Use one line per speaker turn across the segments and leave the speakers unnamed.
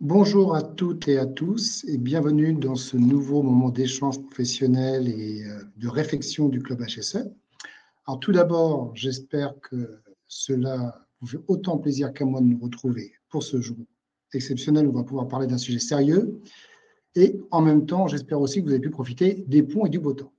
Bonjour à toutes et à tous et bienvenue dans ce nouveau moment d'échange professionnel et de réflexion du Club HSE. Alors tout d'abord, j'espère que cela vous fait autant plaisir qu'à moi de nous retrouver pour ce jour exceptionnel où on va pouvoir parler d'un sujet sérieux et en même temps, j'espère aussi que vous avez pu profiter des ponts et du beau temps.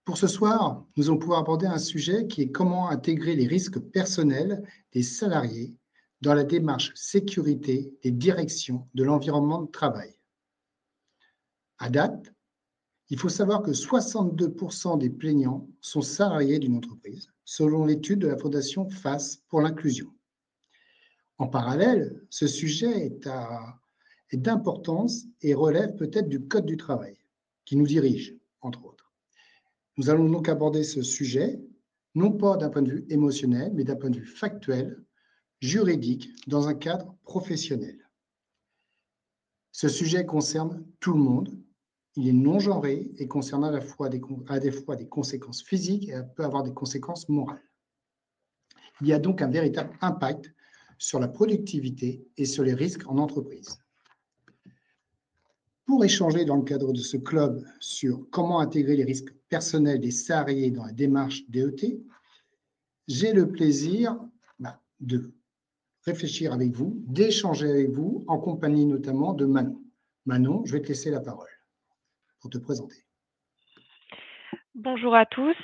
Pour ce soir, nous allons pouvoir aborder un sujet qui est comment intégrer les risques personnels des salariés dans la démarche sécurité des directions de l'environnement de travail. À date, il faut savoir que 62% des plaignants sont salariés d'une entreprise, selon l'étude de la Fondation FACE pour l'inclusion. En parallèle, ce sujet est d'importance et relève peut-être du Code du travail, qui nous dirige, entre autres. Nous allons donc aborder ce sujet, non pas d'un point de vue émotionnel, mais d'un point de vue factuel, juridique, dans un cadre professionnel. Ce sujet concerne tout le monde. Il est non-genré et concerne à la fois des conséquences physiques et peut avoir des conséquences morales. Il y a donc un véritable impact sur la productivité et sur les risques en entreprise. Pour échanger dans le cadre de ce club sur comment intégrer les risques personnels des salariés dans la démarche DET, j'ai le plaisir de réfléchir avec vous, d'échanger avec vous, en compagnie notamment de Manon. Manon, je vais te laisser la parole pour te présenter.
Bonjour à tous,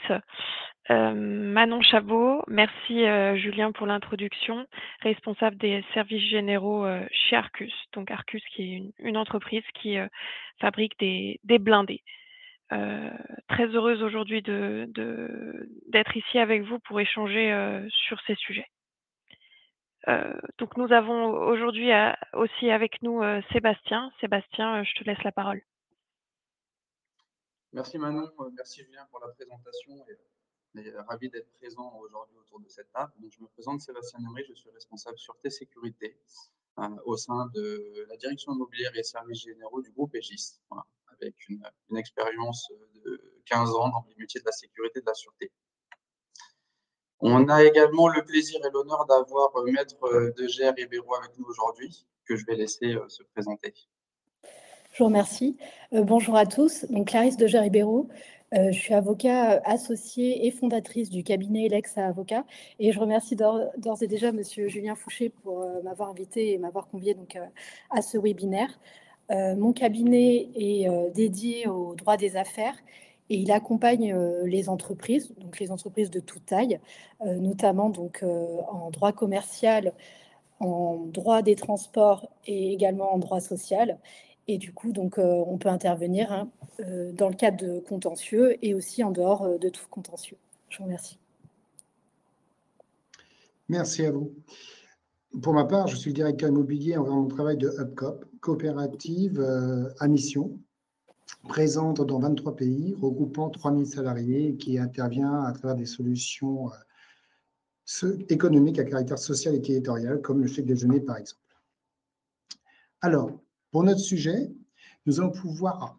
Manon Chabot. Merci Julien pour l'introduction, responsable des services généraux chez Arcus. Donc Arcus qui est une entreprise qui fabrique des blindés. Très heureuse aujourd'hui d'être ici avec vous pour échanger sur ces sujets. Donc nous avons aujourd'hui aussi avec nous Sébastien. Sébastien, je te laisse la parole.
Merci Manon, merci Julien pour la présentation et ravi d'être présent aujourd'hui autour de cette table. Donc, je me présente Sébastien Nemry, je suis responsable sûreté sécurité au sein de la direction immobilière et services généraux du groupe Egis, voilà, avec une expérience de 15 ans dans les métiers de la sécurité et de la sûreté. On a également le plaisir et l'honneur d'avoir Maître Deger Ribeiro avec nous aujourd'hui, que je vais laisser se présenter.
Je vous remercie. Bonjour à tous. Donc, Clarisse Deger-Ribeiro. Je suis avocat associée et fondatrice du cabinet Lexa Avocat. Et je remercie d'ores et déjà Monsieur Julien Fouché pour m'avoir invité et m'avoir convié donc, à ce webinaire. Mon cabinet est dédié au droit des affaires et il accompagne les entreprises, donc les entreprises de toute taille, notamment donc, en droit commercial, en droit des transports et également en droit social. Et du coup, donc, on peut intervenir dans le cadre de contentieux et aussi en dehors de tout contentieux. Je vous remercie.
Merci à vous. Pour ma part, je suis le directeur immobilier en environnement de travail de HubCop, coopérative à mission, présente dans 23 pays, regroupant 3000 salariés, qui intervient à travers des solutions économiques à caractère social et territorial, comme le chèque déjeuner par exemple. Alors, pour notre sujet, nous allons pouvoir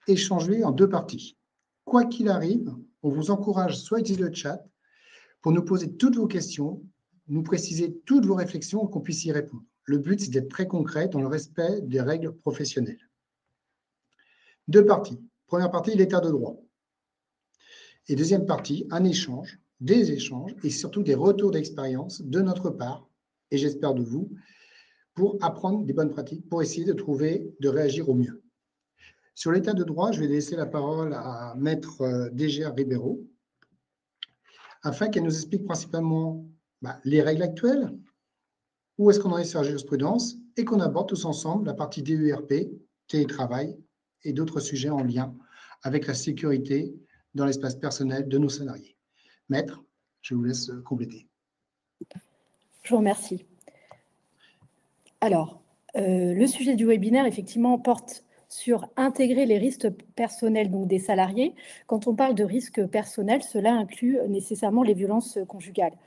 échanger en deux parties. Quoi qu'il arrive, on vous encourage soit à utiliser le chat pour nous poser toutes vos questions, nous préciser toutes vos réflexions et qu'on puisse y répondre. Le but, c'est d'être très concret dans le respect des règles professionnelles. Deux parties. Première partie, l'état de droit. Et deuxième partie, un échange, des échanges et surtout des retours d'expérience de notre part, et j'espère de vous, pour apprendre des bonnes pratiques, pour essayer de réagir au mieux. Sur l'état de droit, je vais laisser la parole à Maître Deger Ribeiro, afin qu'elle nous explique principalement les règles actuelles, où est-ce qu'on en est sur la jurisprudence, et qu'on aborde tous ensemble la partie DERP, télétravail, et d'autres sujets en lien avec la sécurité dans l'espace personnel de nos salariés. Maître, je vous laisse compléter.
Je vous remercie. Alors, le sujet du webinaire, effectivement, porte sur intégrer les risques personnels donc des salariés. Quand on parle de risques personnels, cela inclut nécessairement les violences conjugales.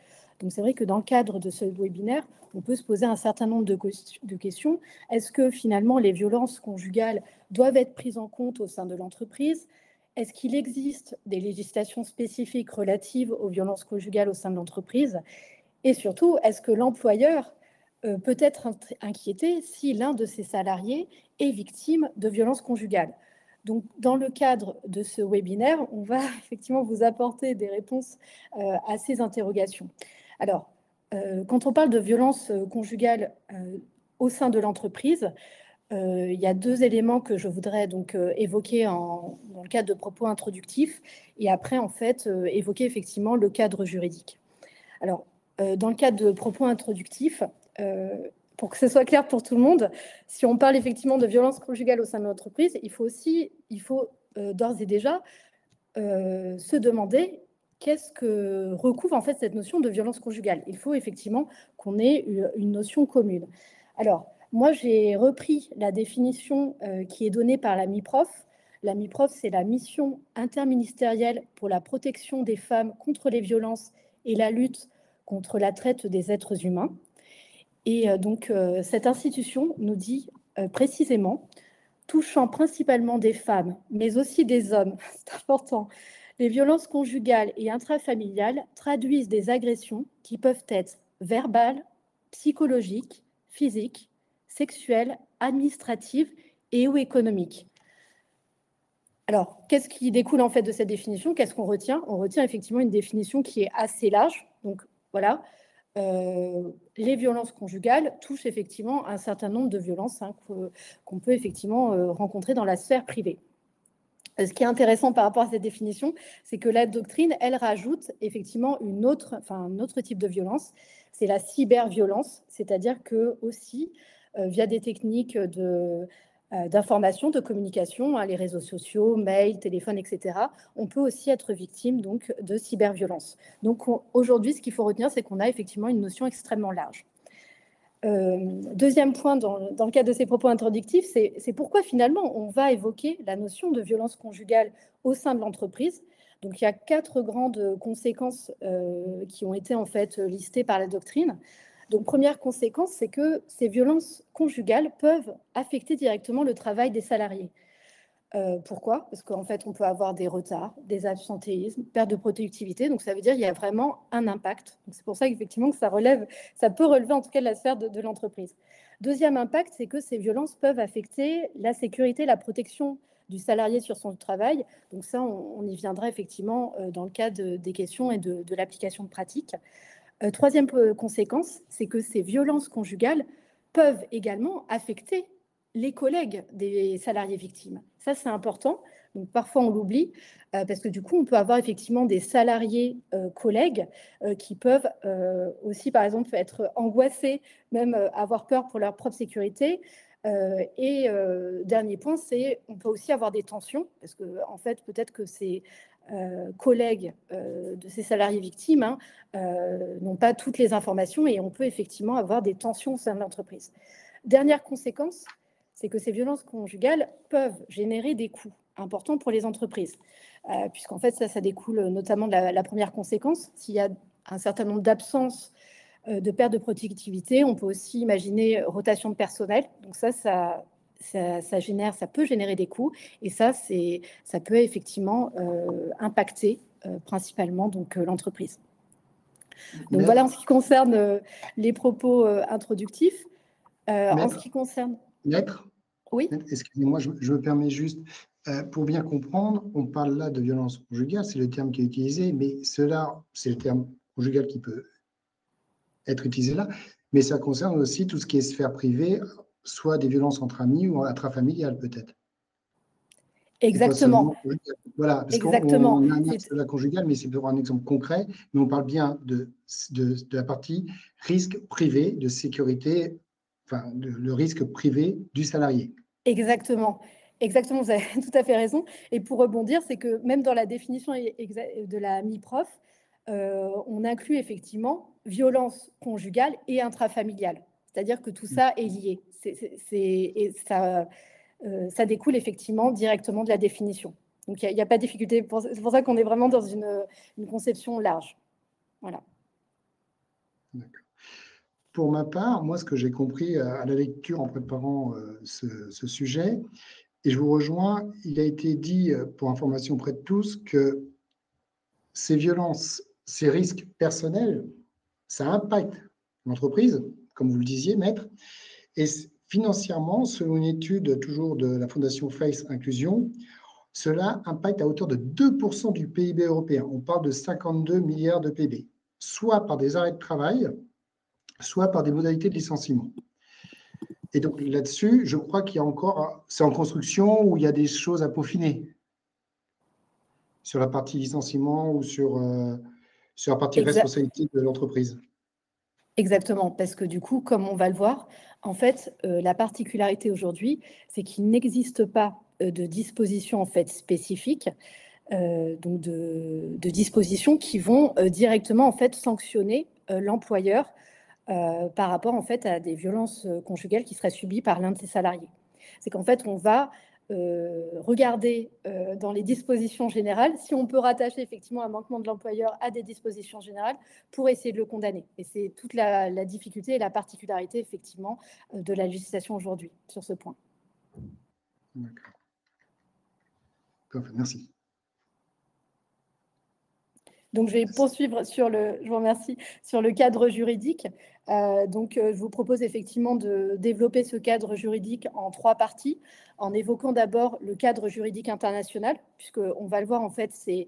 Donc, c'est vrai que dans le cadre de ce webinaire, on peut se poser un certain nombre de questions. Est-ce que finalement les violences conjugales doivent être prises en compte au sein de l'entreprise? Est-ce qu'il existe des législations spécifiques relatives aux violences conjugales au sein de l'entreprise? Et surtout, est-ce que l'employeur peut être inquiété si l'un de ses salariés est victime de violences conjugales. Donc, dans le cadre de ce webinaire, on va effectivement vous apporter des réponses à ces interrogations. Alors, quand on parle de violences conjugales au sein de l'entreprise, il y a 2 éléments que je voudrais donc évoquer dans le cadre de propos introductifs et après, en fait, évoquer effectivement le cadre juridique. Alors, dans le cadre de propos introductifs, pour que ce soit clair pour tout le monde, si on parle effectivement de violence conjugale au sein de l'entreprise, il faut d'ores et déjà se demander qu'est-ce que recouvre en fait cette notion de violence conjugale. Il faut effectivement qu'on ait une notion commune. Alors, moi, j'ai repris la définition qui est donnée par la MIPROF. La MIPROF, c'est la mission interministérielle pour la protection des femmes contre les violences et la lutte contre la traite des êtres humains. Et donc, cette institution nous dit précisément, touchant principalement des femmes, mais aussi des hommes, c'est important, les violences conjugales et intrafamiliales traduisent des agressions qui peuvent être verbales, psychologiques, physiques, sexuelles, administratives et ou économiques. Alors, qu'est-ce qui découle en fait de cette définition? Qu'est-ce qu'on retient? On retient effectivement une définition qui est assez large. Donc, voilà, les violences conjugales touchent effectivement un certain nombre de violences qu'on peut effectivement rencontrer dans la sphère privée. Ce qui est intéressant par rapport à cette définition, c'est que la doctrine, elle rajoute effectivement un autre type de violence, c'est la cyberviolence, c'est-à-dire que aussi, via des techniques d'information, de communication, les réseaux sociaux, mails, téléphones, etc., on peut aussi être victime donc, de cyberviolence. Donc aujourd'hui, ce qu'il faut retenir, c'est qu'on a effectivement une notion extrêmement large. Deuxième point dans le cadre de ces propos introductifs, c'est pourquoi finalement on va évoquer la notion de violence conjugale au sein de l'entreprise. Donc il y a 4 grandes conséquences qui ont été en fait listées par la doctrine. Donc première conséquence, c'est que ces violences conjugales peuvent affecter directement le travail des salariés. Pourquoi? Parce qu'en fait, on peut avoir des retards, des absentéismes, perte de productivité. Donc, ça veut dire qu'il y a vraiment un impact. C'est pour ça qu'effectivement, ça peut relever en tout cas de la sphère de l'entreprise. Deuxième impact, c'est que ces violences peuvent affecter la sécurité, la protection du salarié sur son travail. Donc ça, on y viendra effectivement dans le cadre des questions et de l'application de pratique. Troisième conséquence, c'est que ces violences conjugales peuvent également affecter les collègues des salariés victimes. Ça, c'est important. Donc, parfois, on l'oublie parce que du coup, on peut avoir effectivement des salariés collègues qui peuvent aussi, par exemple, être angoissés, même avoir peur pour leur propre sécurité. Dernier point, c'est on peut aussi avoir des tensions parce que, en fait, peut-être que ces collègues de ces salariés victimes n'ont pas toutes les informations et on peut effectivement avoir des tensions au sein de l'entreprise. Dernière conséquence, c'est que ces violences conjugales peuvent générer des coûts importants pour les entreprises, puisqu'en fait, ça découle notamment de la première conséquence. S'il y a un certain nombre d'absences, de perte de productivité, on peut aussi imaginer rotation de personnel. Donc ça peut générer des coûts, et ça peut effectivement impacter principalement l'entreprise. Donc voilà en ce qui concerne les propos introductifs. En ce qui concerne...
Maître,
oui.
Excusez-moi, je me permets juste, pour bien comprendre, on parle là de violence conjugale, c'est le terme qui est utilisé, mais cela, c'est le terme conjugal qui peut être utilisé là, mais ça concerne aussi tout ce qui est sphère privée, soit des violences entre amis ou intrafamiliales peut-être.
Exactement.
Voilà, parce qu'on a un axe de la conjugale, mais c'est pour un exemple concret, mais on parle bien de la partie risque privé, de sécurité, enfin, le risque privé du salarié.
Exactement. Exactement, vous avez tout à fait raison. Et pour rebondir, c'est que même dans la définition de la MIPROF, on inclut effectivement violence conjugale et intrafamiliale. C'est-à-dire que tout ça est lié. Ça découle effectivement directement de la définition. Donc, il n'y a pas de difficulté. C'est pour ça qu'on est vraiment dans une conception large. Voilà.
D'accord. Pour ma part, moi, ce que j'ai compris à la lecture en préparant ce sujet, et je vous rejoins, il a été dit, pour information auprès de tous, que ces violences, ces risques personnels, ça impacte l'entreprise, comme vous le disiez, Maître. Et financièrement, selon une étude toujours de la Fondation FACE Inclusion, cela impacte à hauteur de 2% du PIB européen. On parle de 52 milliards de PIB, soit par des arrêts de travail, soit par des modalités de licenciement. Et donc là-dessus, je crois qu'il y a encore, c'est en construction où il y a des choses à peaufiner sur la partie licenciement ou sur la partie responsabilité de l'entreprise.
Exactement, parce que du coup, comme on va le voir, en fait, la particularité aujourd'hui, c'est qu'il n'existe pas de dispositions en fait spécifiques, donc de dispositions qui vont directement en fait sanctionner l'employeur par rapport en fait à des violences conjugales qui seraient subies par l'un de ses salariés. C'est qu'en fait, on va regarder dans les dispositions générales si on peut rattacher effectivement un manquement de l'employeur à des dispositions générales pour essayer de le condamner. Et c'est toute la difficulté et la particularité effectivement de la législation aujourd'hui sur ce point.
D'accord. Merci.
Donc, je vais poursuivre je vous remercie, sur le cadre juridique. Je vous propose effectivement de développer ce cadre juridique en 3 parties, en évoquant d'abord le cadre juridique international, puisqu'on va le voir, en fait, c'est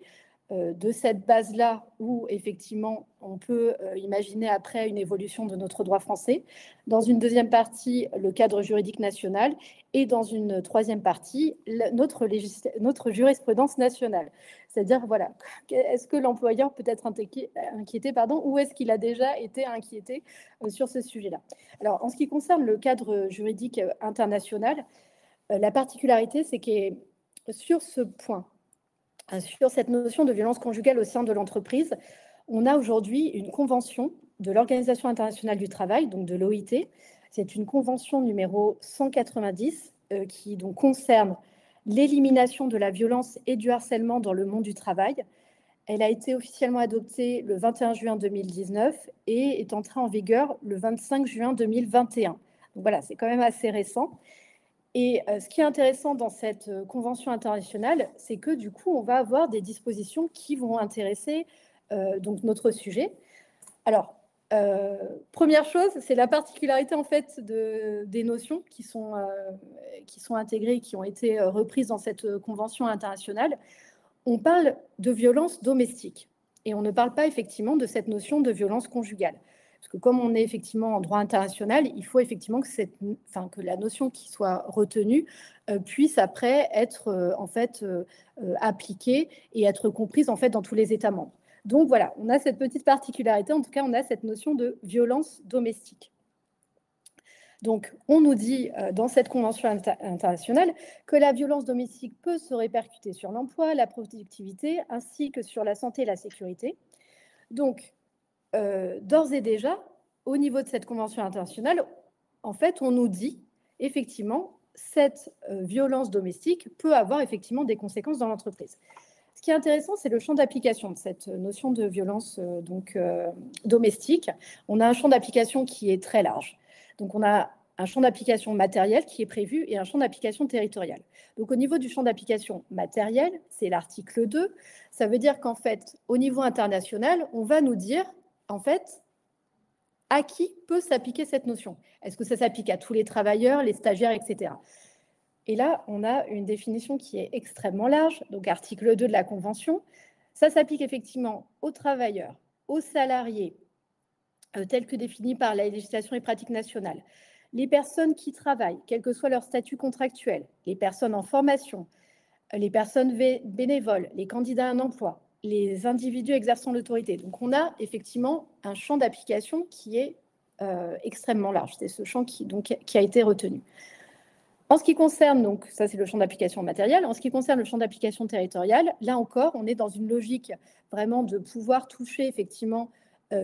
de cette base-là où, effectivement, on peut imaginer après une évolution de notre droit français. Dans une deuxième partie, le cadre juridique national. Et dans une troisième partie, notre jurisprudence nationale. C'est-à-dire, voilà, est-ce que l'employeur peut être inquiété, ou est-ce qu'il a déjà été inquiété sur ce sujet-là? Alors, en ce qui concerne le cadre juridique international, la particularité, c'est que sur ce point, sur cette notion de violence conjugale au sein de l'entreprise, on a aujourd'hui une convention de l'Organisation internationale du travail, donc de l'OIT. C'est une convention numéro 190 qui donc concerne l'élimination de la violence et du harcèlement dans le monde du travail. Elle a été officiellement adoptée le 21 juin 2019 et est entrée en vigueur le 25 juin 2021. Donc voilà, c'est quand même assez récent. Et ce qui est intéressant dans cette convention internationale, c'est que du coup, on va avoir des dispositions qui vont intéresser donc notre sujet. Alors, première chose, c'est la particularité en fait des notions qui sont intégrées, qui ont été reprises dans cette convention internationale. On parle de violence domestique et on ne parle pas effectivement de cette notion de violence conjugale. Parce que comme on est effectivement en droit international, il faut effectivement que la notion qui soit retenue puisse après être appliquée et être comprise en fait dans tous les États membres. Donc voilà, on a cette petite particularité, en tout cas on a cette notion de violence domestique. Donc on nous dit dans cette convention internationale que la violence domestique peut se répercuter sur l'emploi, la productivité, ainsi que sur la santé et la sécurité. Donc, d'ores et déjà, au niveau de cette convention internationale, en fait, on nous dit, effectivement, cette violence domestique peut avoir effectivement des conséquences dans l'entreprise. Ce qui est intéressant, c'est le champ d'application de cette notion de violence domestique. On a un champ d'application qui est très large. Donc, on a un champ d'application matériel qui est prévu et un champ d'application territorial. Donc, au niveau du champ d'application matériel, c'est l'article 2. Ça veut dire qu'en fait, au niveau international, on va nous dire, en fait, à qui peut s'appliquer cette notion? Est-ce que ça s'applique à tous les travailleurs, les stagiaires, etc. Et là, on a une définition qui est extrêmement large, donc article 2 de la Convention. Ça s'applique effectivement aux travailleurs, aux salariés, tels que définis par la législation et pratiques nationales, les personnes qui travaillent, quel que soit leur statut contractuel, les personnes en formation, les personnes bénévoles, les candidats à un emploi, les individus exerçant l'autorité. Donc, on a effectivement un champ d'application qui est extrêmement large. C'est ce champ qui a été retenu. En ce qui concerne, donc, ça c'est le champ d'application matériel. En ce qui concerne le champ d'application territorial, là encore, on est dans une logique vraiment de pouvoir toucher effectivement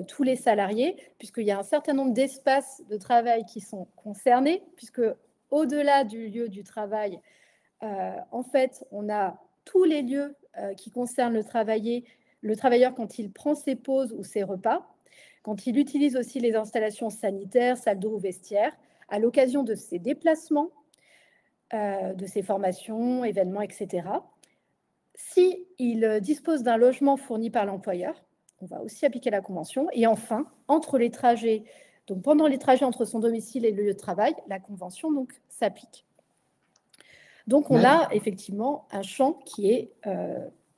tous les salariés, puisqu'il y a un certain nombre d'espaces de travail qui sont concernés, puisque au-delà du lieu du travail, en fait, on a tous les lieux qui concernent le travailleur quand il prend ses pauses ou ses repas, quand il utilise aussi les installations sanitaires, salles d'eau ou vestiaires, à l'occasion de ses déplacements, de ses formations, événements, etc. S'il dispose d'un logement fourni par l'employeur, on va aussi appliquer la convention. Et enfin, entre les trajets Donc, pendant les trajets entre son domicile et le lieu de travail, la convention s'applique. Donc, on a effectivement un champ qui est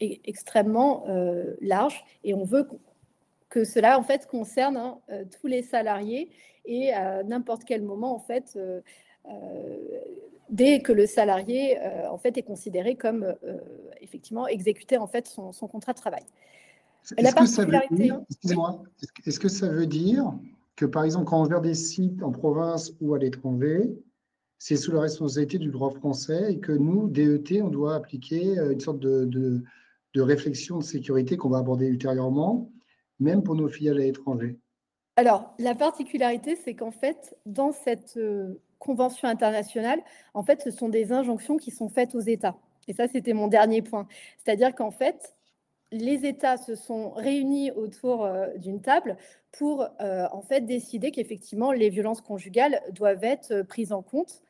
extrêmement large et on veut que cela, en fait, concerne tous les salariés et à n'importe quel moment, en fait, dès que le salarié, en fait, est considéré comme, effectivement, exécuter, en fait, son contrat de travail.
Est-ce que ça veut dire, excuse-moi, est-ce que ça veut dire que, par exemple, quand on gère des sites en province ou à l'étranger, c'est sous la responsabilité du droit français et que nous, DET, on doit appliquer une sorte de réflexion de sécurité qu'on va aborder ultérieurement, même pour nos filiales à l'étranger?
Alors, la particularité, c'est qu'en fait, dans cette convention internationale, en fait, ce sont des injonctions qui sont faites aux États. Et ça, c'était mon dernier point. C'est-à-dire qu'en fait, les États se sont réunis autour d'une table pour en fait décider qu'effectivement les violences conjugales doivent être prises en compte.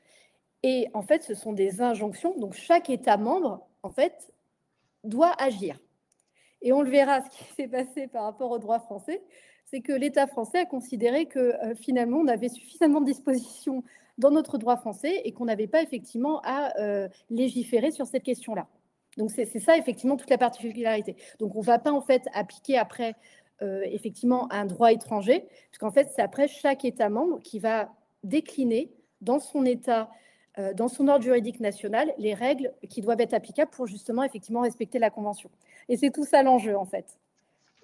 Et en fait, ce sont des injonctions. Donc, chaque État membre, en fait, doit agir. Et on le verra, ce qui s'est passé par rapport au droit français, c'est que l'État français a considéré que finalement, on avait suffisamment de dispositions dans notre droit français et qu'on n'avait pas effectivement à légiférer sur cette question-là. Donc, c'est ça, effectivement, toute la particularité. Donc, on ne va pas, en fait, appliquer après, effectivement, un droit étranger, puisqu'en fait, c'est après chaque État membre qui va décliner dans son État, dans son ordre juridique national, les règles qui doivent être applicables pour, justement, effectivement, respecter la Convention. Et c'est tout ça l'enjeu, en fait.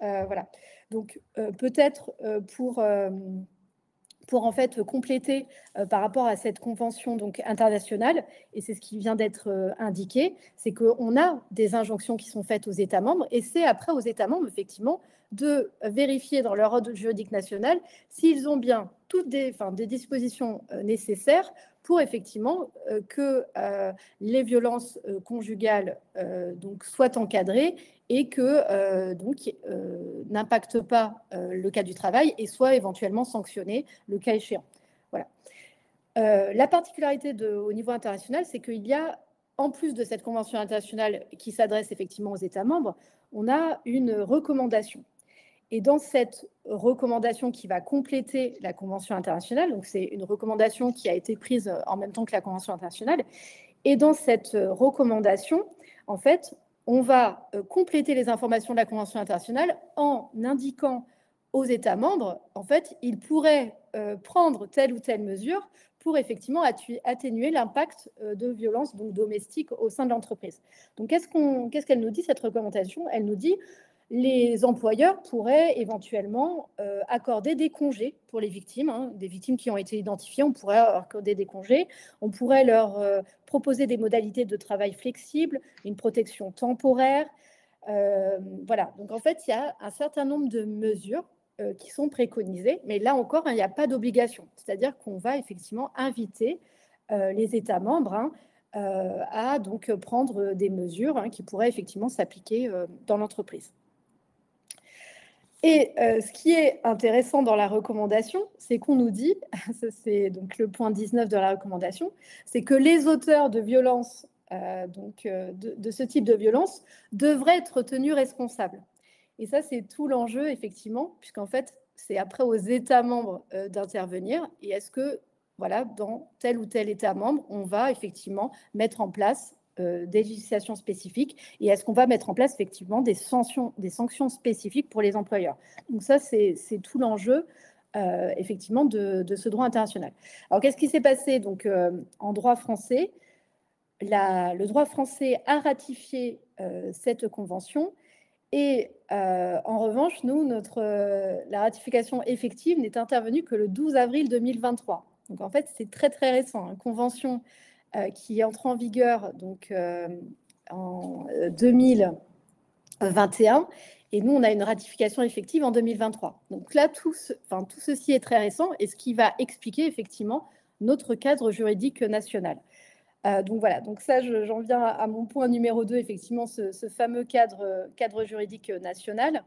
Voilà. Donc, peut-être pour en fait compléter par rapport à cette convention donc internationale, et c'est ce qui vient d'être indiqué, c'est qu'on a des injonctions qui sont faites aux États membres, et c'est après aux États membres, effectivement, de vérifier dans leur ordre juridique national s'ils ont bien toutes des dispositions nécessaires pour effectivement que les violences conjugales donc soient encadrées et que n'impactent pas le cadre du travail et soient éventuellement sanctionnés le cas échéant. Voilà. La particularité au niveau international, c'est qu'il y a, en plus de cette convention internationale qui s'adresse effectivement aux États membres, on a une recommandation. Et dans cette recommandation qui va compléter la Convention internationale, donc c'est une recommandation qui a été prise en même temps que la Convention internationale, et dans cette recommandation, en fait, on va compléter les informations de la Convention internationale en indiquant aux États membres, en fait, ils pourraient prendre telle ou telle mesure pour effectivement atténuer l'impact de violences donc, domestiques au sein de l'entreprise. Donc, qu'est-ce qu'elle nous dit, cette recommandation? Elle nous dit les employeurs pourraient éventuellement accorder des congés pour les victimes, des victimes qui ont été identifiées, on pourrait accorder des congés, on pourrait leur proposer des modalités de travail flexibles, une protection temporaire. Voilà, donc en fait, il y a un certain nombre de mesures qui sont préconisées, mais là encore, il n'y a pas d'obligation. C'est-à-dire qu'on va effectivement inviter les États membres à donc prendre des mesures qui pourraient effectivement s'appliquer dans l'entreprise. Et ce qui est intéressant dans la recommandation, c'est qu'on nous dit, c'est donc le point 19 de la recommandation, c'est que les auteurs de violences, de ce type de violence, devraient être tenus responsables. Et ça, c'est tout l'enjeu, effectivement, puisqu'en fait, c'est après aux États membres d'intervenir. Et est-ce que, voilà, dans tel ou tel État membre, on va effectivement mettre en place des législations spécifiques et est-ce qu'on va mettre en place effectivement des sanctions spécifiques pour les employeurs. Donc ça, c'est tout l'enjeu effectivement de ce droit international. Alors, qu'est-ce qui s'est passé donc, en droit français? Le droit français a ratifié cette convention et en revanche, nous, la ratification effective n'est intervenue que le 12 avril 2023. Donc en fait, c'est très très récent. Une convention qui entre en vigueur donc, en 2021. Et nous, on a une ratification effective en 2023. Donc là, tout ceci est très récent et ce qui va expliquer effectivement notre cadre juridique national. Donc voilà, donc ça, j'en viens à mon point numéro 2, effectivement, ce fameux cadre juridique national.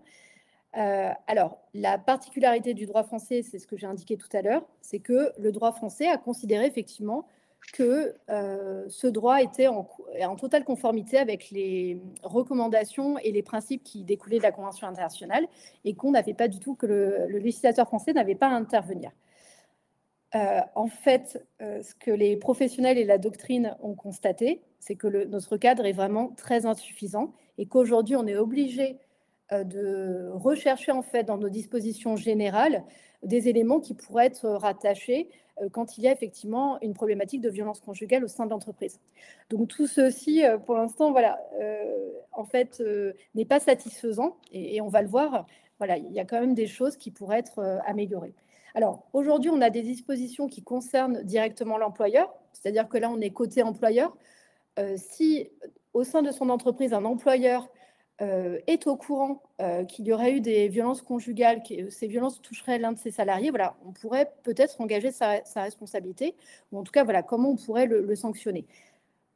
Alors, la particularité du droit français, c'est ce que j'ai indiqué tout à l'heure, c'est que le droit français a considéré effectivement que ce droit était en totale conformité avec les recommandations et les principes qui découlaient de la Convention internationale et qu'on n'avait pas du tout, que le législateur français n'avait pas à intervenir. En fait, ce que les professionnels et la doctrine ont constaté, c'est que notre cadre est vraiment très insuffisant et qu'aujourd'hui, on est obligé de rechercher en fait dans nos dispositions générales des éléments qui pourraient être rattachés quand il y a effectivement une problématique de violence conjugale au sein de l'entreprise. Donc tout ceci, pour l'instant, voilà, en fait, n'est pas satisfaisant et on va le voir. Voilà, il y a quand même des choses qui pourraient être améliorées. Alors aujourd'hui, on a des dispositions qui concernent directement l'employeur, c'est-à-dire que là, on est côté employeur. Si au sein de son entreprise, un employeur est au courant qu'il y aurait eu des violences conjugales, que ces violences toucheraient l'un de ses salariés, voilà, on pourrait peut-être engager sa responsabilité, ou en tout cas, voilà, comment on pourrait le sanctionner.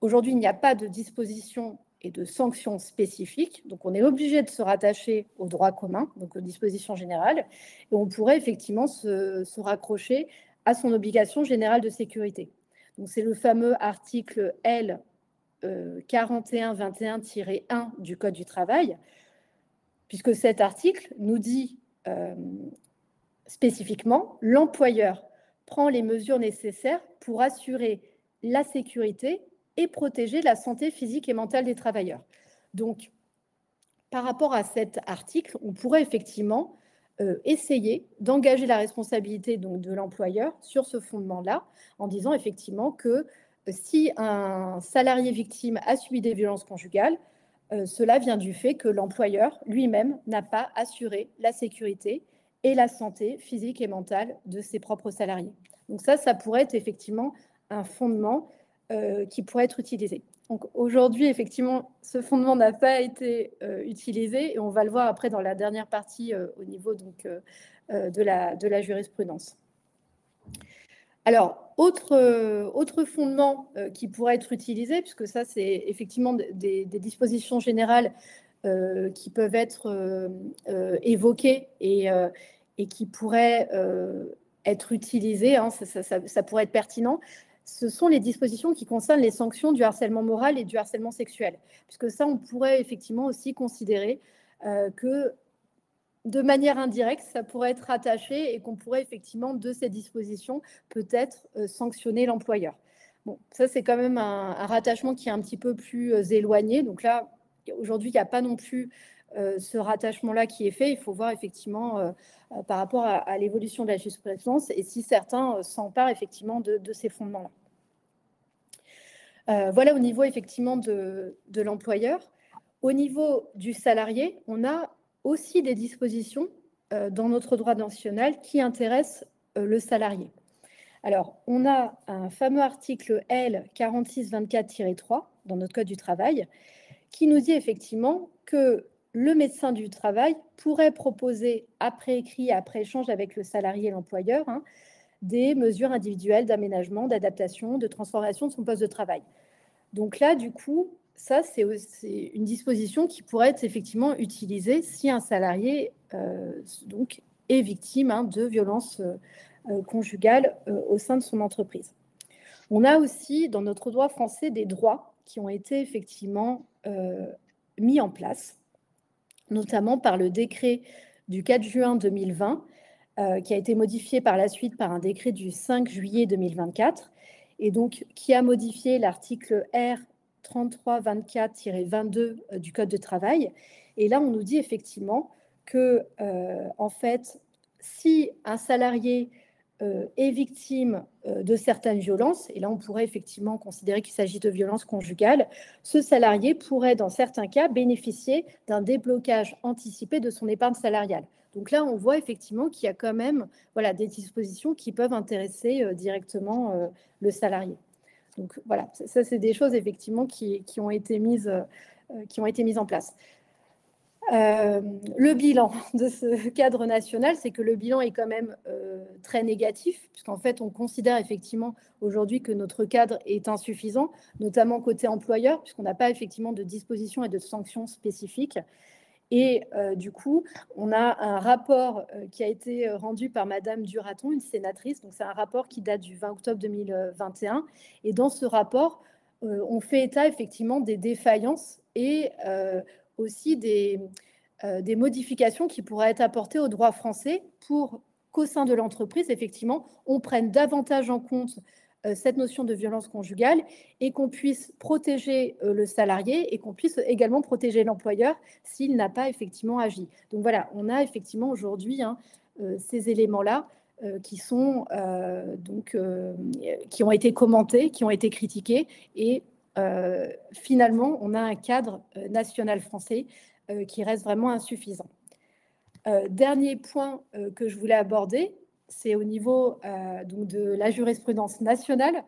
Aujourd'hui, il n'y a pas de disposition et de sanctions spécifiques, donc on est obligé de se rattacher au droit commun, donc aux dispositions générales, et on pourrait effectivement se raccrocher à son obligation générale de sécurité. Donc c'est le fameux article L 4121-1 du Code du travail, puisque cet article nous dit spécifiquement l'employeur prend les mesures nécessaires pour assurer la sécurité et protéger la santé physique et mentale des travailleurs. Donc, par rapport à cet article, on pourrait effectivement essayer d'engager la responsabilité donc, de l'employeur sur ce fondement-là, en disant effectivement que si un salarié victime a subi des violences conjugales, cela vient du fait que l'employeur lui-même n'a pas assuré la sécurité et la santé physique et mentale de ses propres salariés. Donc ça pourrait être effectivement un fondement qui pourrait être utilisé. Donc aujourd'hui, effectivement, ce fondement n'a pas été utilisé et on va le voir après dans la dernière partie au niveau donc, de la jurisprudence. Alors, autre fondement qui pourrait être utilisé, puisque ça, c'est effectivement des dispositions générales qui peuvent être évoquées et qui pourraient être utilisées, hein, ça pourrait être pertinent. Ce sont les dispositions qui concernent les sanctions du harcèlement moral et du harcèlement sexuel, puisque ça, on pourrait effectivement aussi considérer que de manière indirecte, ça pourrait être rattaché et qu'on pourrait effectivement, de ces dispositions, peut-être sanctionner l'employeur. Bon, ça, c'est quand même un rattachement qui est un petit peu plus éloigné. Donc là, aujourd'hui, il n'y a pas non plus ce rattachement-là qui est fait. Il faut voir effectivement par rapport à l'évolution de la jurisprudence et si certains s'emparent effectivement de ces fondements-là. Voilà au niveau effectivement de l'employeur. Au niveau du salarié, on a aussi des dispositions dans notre droit national qui intéressent le salarié. Alors, on a un fameux article L 4624-3 dans notre Code du travail qui nous dit effectivement que le médecin du travail pourrait proposer, après écrit et après échange avec le salarié et l'employeur, des mesures individuelles d'aménagement, d'adaptation, de transformation de son poste de travail. Donc là, du coup, ça, c'est une disposition qui pourrait être effectivement utilisée si un salarié donc, est victime de violences conjugales au sein de son entreprise. On a aussi, dans notre droit français, des droits qui ont été effectivement mis en place, notamment par le décret du 4 juin 2020, qui a été modifié par la suite par un décret du 5 juillet 2024, et donc qui a modifié l'article R 3324-22 du Code de travail. Et là, on nous dit effectivement que, en fait, si un salarié est victime de certaines violences, et là, on pourrait effectivement considérer qu'il s'agit de violences conjugales, ce salarié pourrait, dans certains cas, bénéficier d'un déblocage anticipé de son épargne salariale. Donc là, on voit effectivement qu'il y a quand même voilà, des dispositions qui peuvent intéresser directement le salarié. Donc voilà, ça c'est des choses effectivement qui ont été mises en place. Le bilan de ce cadre national, c'est que le bilan est quand même très négatif, puisqu'en fait on considère effectivement aujourd'hui que notre cadre est insuffisant, notamment côté employeur, puisqu'on n'a pas effectivement de dispositions et de sanctions spécifiques. Et du coup, on a un rapport qui a été rendu par Madame Duraton, une sénatrice. Donc, c'est un rapport qui date du 20 octobre 2021. Et dans ce rapport, on fait état effectivement des défaillances et aussi des modifications qui pourraient être apportées au droit français pour qu'au sein de l'entreprise, effectivement, on prenne davantage en compte cette notion de violence conjugale et qu'on puisse protéger le salarié et qu'on puisse également protéger l'employeur s'il n'a pas effectivement agi. Donc voilà, on a effectivement aujourd'hui ces éléments-là qui ont été commentés, qui ont été critiqués et finalement, on a un cadre national français qui reste vraiment insuffisant. Dernier point que je voulais aborder, c'est au niveau donc de la jurisprudence nationale,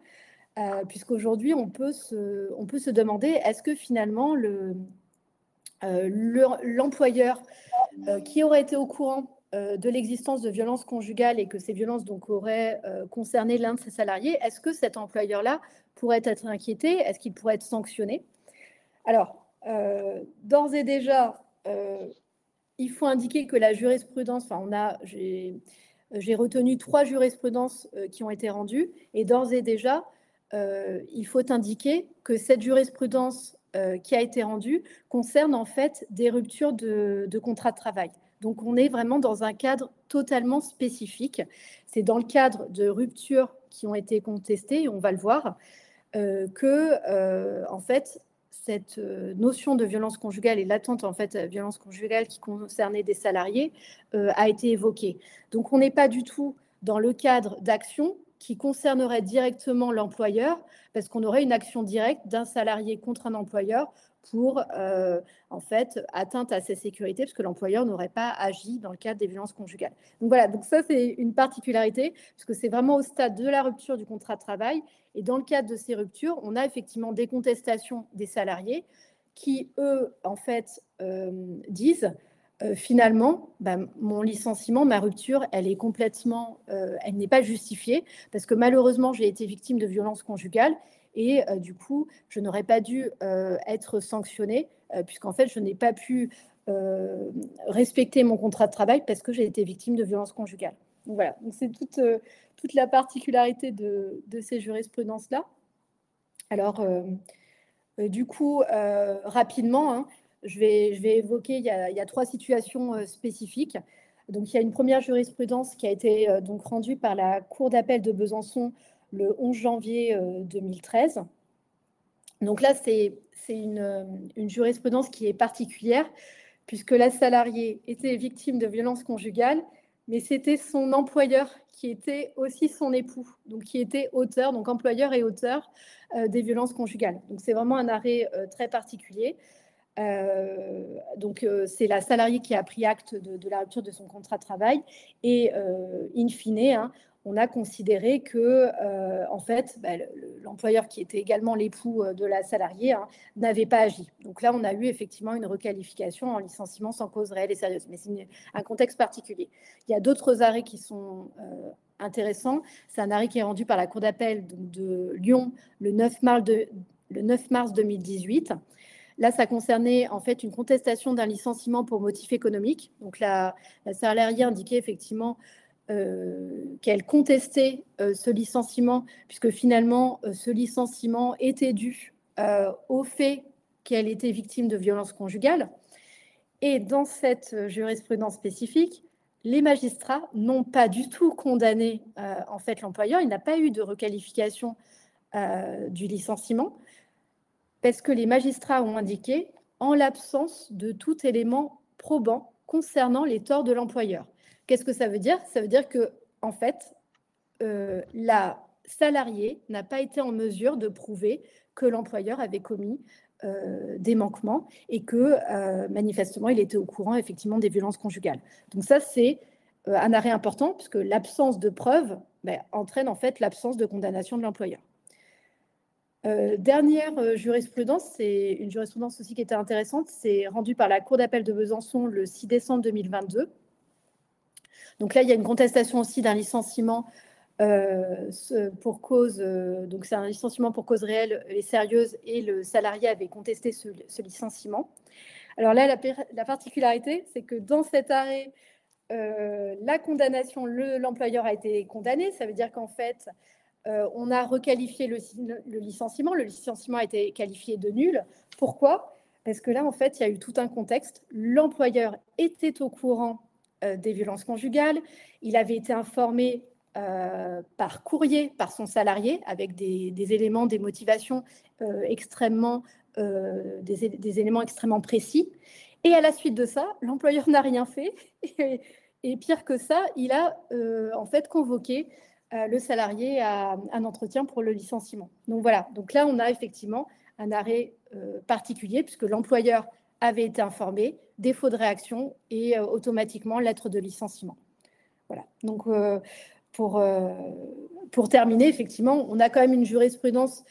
puisqu'aujourd'hui, on peut se demander, est-ce que finalement, l'employeur qui aurait été au courant de l'existence de violences conjugales et que ces violences donc, auraient concerné l'un de ses salariés, est-ce que cet employeur-là pourrait être inquiété? Est-ce qu'il pourrait être sanctionné? Alors, d'ores et déjà, il faut indiquer que la jurisprudence, j'ai retenu 3 jurisprudences qui ont été rendues, et d'ores et déjà, il faut indiquer que cette jurisprudence qui a été rendue concerne en fait des ruptures de contrat de travail. Donc, on est vraiment dans un cadre totalement spécifique. C'est dans le cadre de ruptures qui ont été contestées, et on va le voir, en fait, cette notion de violence conjugale et l'attente en fait violence conjugale qui concernait des salariés a été évoquée. Donc, on n'est pas du tout dans le cadre d'actions qui concernerait directement l'employeur, parce qu'on aurait une action directe d'un salarié contre un employeur pour en fait atteinte à sa sécurité, parce que l'employeur n'aurait pas agi dans le cadre des violences conjugales. Donc voilà, donc ça c'est une particularité, parce que c'est vraiment au stade de la rupture du contrat de travail, et dans le cadre de ces ruptures, on a effectivement des contestations des salariés qui, eux, en fait, disent finalement, mon licenciement, ma rupture, elle est complètement, elle n'est pas justifiée, parce que malheureusement, j'ai été victime de violences conjugales, et du coup, je n'aurais pas dû être sanctionnée, puisqu'en fait, je n'ai pas pu respecter mon contrat de travail parce que j'ai été victime de violences conjugales. Donc voilà, donc c'est toute la particularité de ces jurisprudences-là. Alors, du coup, rapidement, je vais évoquer, il y a 3 situations spécifiques. Donc, il y a une première jurisprudence qui a été donc rendue par la Cour d'appel de Besançon le 11 janvier 2013. Donc là, c'est une jurisprudence qui est particulière, puisque la salariée était victime de violences conjugales, mais c'était son employeur qui était aussi son époux, donc qui était auteur, donc employeur et auteur des violences conjugales. Donc c'est vraiment un arrêt très particulier. Donc c'est la salariée qui a pris acte de la rupture de son contrat de travail, et in fine, on a considéré que en fait, l'employeur qui était également l'époux de la salariée n'avait pas agi. Donc là, on a eu effectivement une requalification en licenciement sans cause réelle et sérieuse, mais c'est un contexte particulier. Il y a d'autres arrêts qui sont intéressants. C'est un arrêt qui est rendu par la Cour d'appel de Lyon le 9 mars 2018. Là, ça concernait en fait une contestation d'un licenciement pour motif économique. Donc la salariée indiquait effectivement qu'elle contestait ce licenciement, puisque finalement, ce licenciement était dû au fait qu'elle était victime de violences conjugales. Et dans cette jurisprudence spécifique, les magistrats n'ont pas du tout condamné en fait l'employeur. Il n'a pas eu de requalification du licenciement, parce que les magistrats ont indiqué en l'absence de tout élément probant concernant les torts de l'employeur. Qu'est-ce que ça veut dire? Ça veut dire que, en fait, la salariée n'a pas été en mesure de prouver que l'employeur avait commis des manquements et que, manifestement, il était au courant, effectivement, des violences conjugales. Donc ça, c'est un arrêt important, puisque l'absence de preuves entraîne, en fait, l'absence de condamnation de l'employeur. Dernière jurisprudence, c'est une jurisprudence aussi qui était intéressante, c'est rendu par la Cour d'appel de Besançon le 6 décembre 2022. Donc là, il y a une contestation aussi d'un licenciement pour cause, donc c'est un licenciement pour cause réelle et sérieuse, et le salarié avait contesté ce licenciement. Alors là, la particularité, c'est que dans cet arrêt, la condamnation, l'employeur a été condamné, ça veut dire qu'en fait, on a requalifié le licenciement. Le licenciement a été qualifié de nul. Pourquoi? Parce que là, en fait, il y a eu tout un contexte. L'employeur était au courant des violences conjugales. Il avait été informé par courrier par son salarié avec des éléments, des motivations extrêmement, des éléments extrêmement précis. Et à la suite de ça, l'employeur n'a rien fait. Et pire que ça, il a en fait convoqué le salarié à un entretien pour le licenciement. Donc voilà, donc là, on a effectivement un arrêt particulier puisque l'employeur avait été informé, défaut de réaction et automatiquement lettre de licenciement. Voilà, donc pour terminer, effectivement, on a quand même une jurisprudence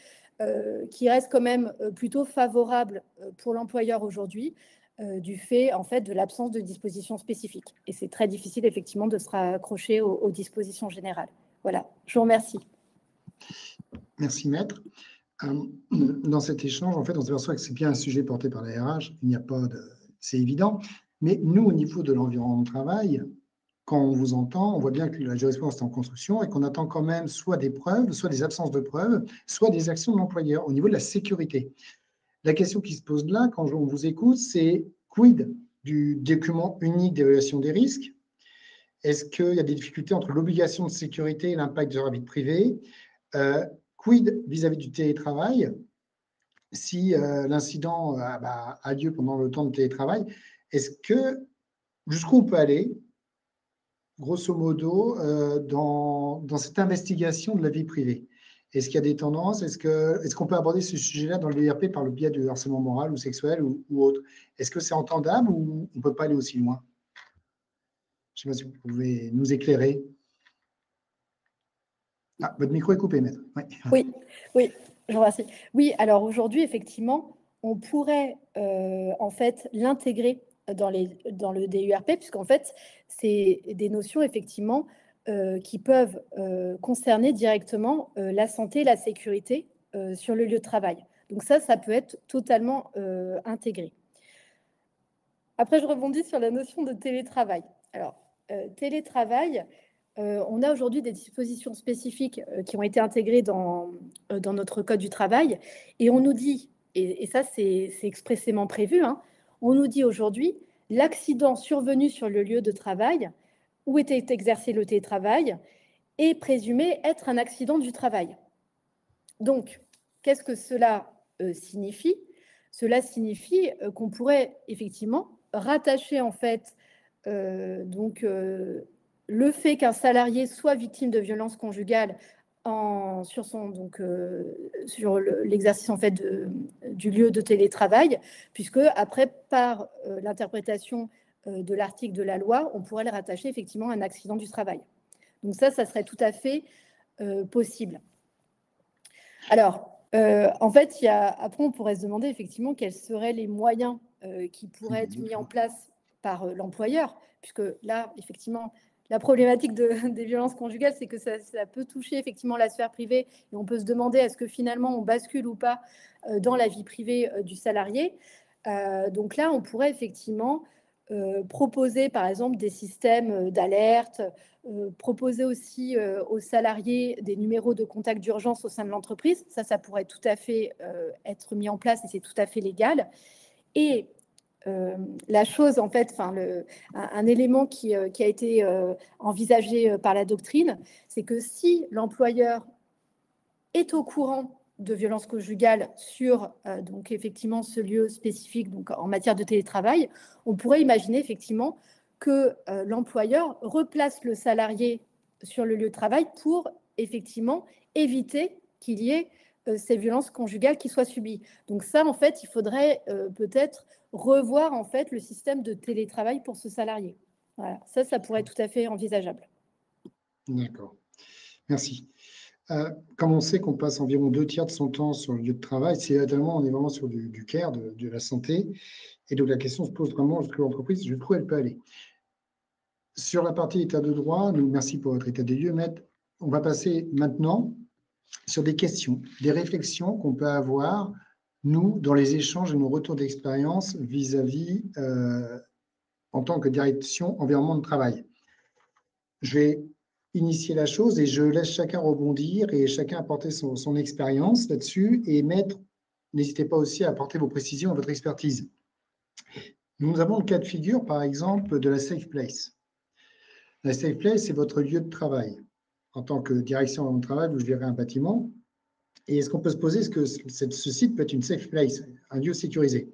qui reste quand même plutôt favorable pour l'employeur aujourd'hui, du fait en fait de l'absence de dispositions spécifiques. Et c'est très difficile effectivement de se raccrocher aux dispositions générales. Voilà, je vous remercie.
Merci, Maître. Dans cet échange, en fait, on s'aperçoit que c'est bien un sujet porté par la RH. Il n'y a pas de... C'est évident. Mais nous, au niveau de l'environnement de travail, quand on vous entend, on voit bien que la jurisprudence est en construction et qu'on attend quand même soit des preuves, soit des absences de preuves, soit des actions de l'employeur au niveau de la sécurité. La question qui se pose là, quand on vous écoute, c'est quid du document unique d'évaluation des risques? Est-ce qu'il y a des difficultés entre l'obligation de sécurité et l'impact sur la vie privée? Quid vis-à-vis du télétravail? Si l'incident a lieu pendant le temps de télétravail, est-ce que jusqu'où on peut aller, grosso modo, dans cette investigation de la vie privée? Est-ce qu'il y a des tendances? Est-ce qu'on peut aborder ce sujet-là dans le DRP par le biais de harcèlement moral ou sexuel ou autre? Est-ce que c'est entendable ou on ne peut pas aller aussi loin? Je ne sais pas si vous pouvez nous éclairer. Ah, votre micro est coupé, Maître.
Oui, je vous remercie. Oui, alors aujourd'hui, effectivement, on pourrait en fait l'intégrer dans le DURP, puisqu'en fait, c'est des notions, effectivement, qui peuvent concerner directement la santé et la sécurité sur le lieu de travail. Donc ça peut être totalement intégré. Après, je rebondis sur la notion de télétravail. Alors, télétravail, on a aujourd'hui des dispositions spécifiques qui ont été intégrées dans notre Code du travail, et on nous dit, et ça c'est expressément prévu, hein, on nous dit aujourd'hui, l'accident survenu sur le lieu de travail où était exercé le télétravail est présumé être un accident du travail. Donc, qu'est-ce que cela signifie? Cela signifie qu'on pourrait effectivement rattacher en fait le fait qu'un salarié soit victime de violences conjugales sur l'exercice en fait du lieu de télétravail, puisque après par l'interprétation de l'article de la loi, on pourrait le rattacher effectivement à un accident du travail. Donc ça serait tout à fait possible. Alors, en fait, après, on pourrait se demander effectivement quels seraient les moyens qui pourraient être mis en place par l'employeur, puisque là, effectivement, la problématique des violences conjugales, c'est que ça peut toucher effectivement la sphère privée, et on peut se demander est-ce que finalement on bascule ou pas dans la vie privée du salarié. Donc là, on pourrait effectivement proposer par exemple des systèmes d'alerte, proposer aussi aux salariés des numéros de contact d'urgence au sein de l'entreprise. Ça pourrait tout à fait être mis en place et c'est tout à fait légal. Et la chose, en fait, un élément qui a été envisagé par la doctrine, c'est que si l'employeur est au courant de violences conjugales sur donc effectivement ce lieu spécifique, donc en matière de télétravail, on pourrait imaginer effectivement que l'employeur replace le salarié sur le lieu de travail pour effectivement éviter qu'il y ait ces violences conjugales qui soient subies. Donc ça, en fait, il faudrait peut-être revoir en fait le système de télétravail pour ce salarié. Voilà, ça pourrait être tout à fait envisageable.
D'accord, merci. Comme on sait qu'on passe environ 2/3 de son temps sur le lieu de travail, c'est évidemment, on est vraiment sur du care, de la santé, et donc la question se pose vraiment jusqu'à l'entreprise, jusqu'où elle peut aller. Sur la partie état de droit, donc merci pour votre état des lieux, Maître. On va passer maintenant sur des questions, des réflexions qu'on peut avoir, nous, dans les échanges et nos retours d'expérience vis-à-vis en tant que direction environnement de travail. Je vais initier la chose et je laisse chacun rebondir et chacun apporter son expérience là-dessus et n'hésitez pas aussi à apporter vos précisions et votre expertise. Nous avons le cas de figure, par exemple, de la Safe Place. La safe place, c'est votre lieu de travail. En tant que direction de travail, vous gérez un bâtiment. Et est-ce qu'on peut se poser, est-ce que ce site peut être une safe place, un lieu sécurisé?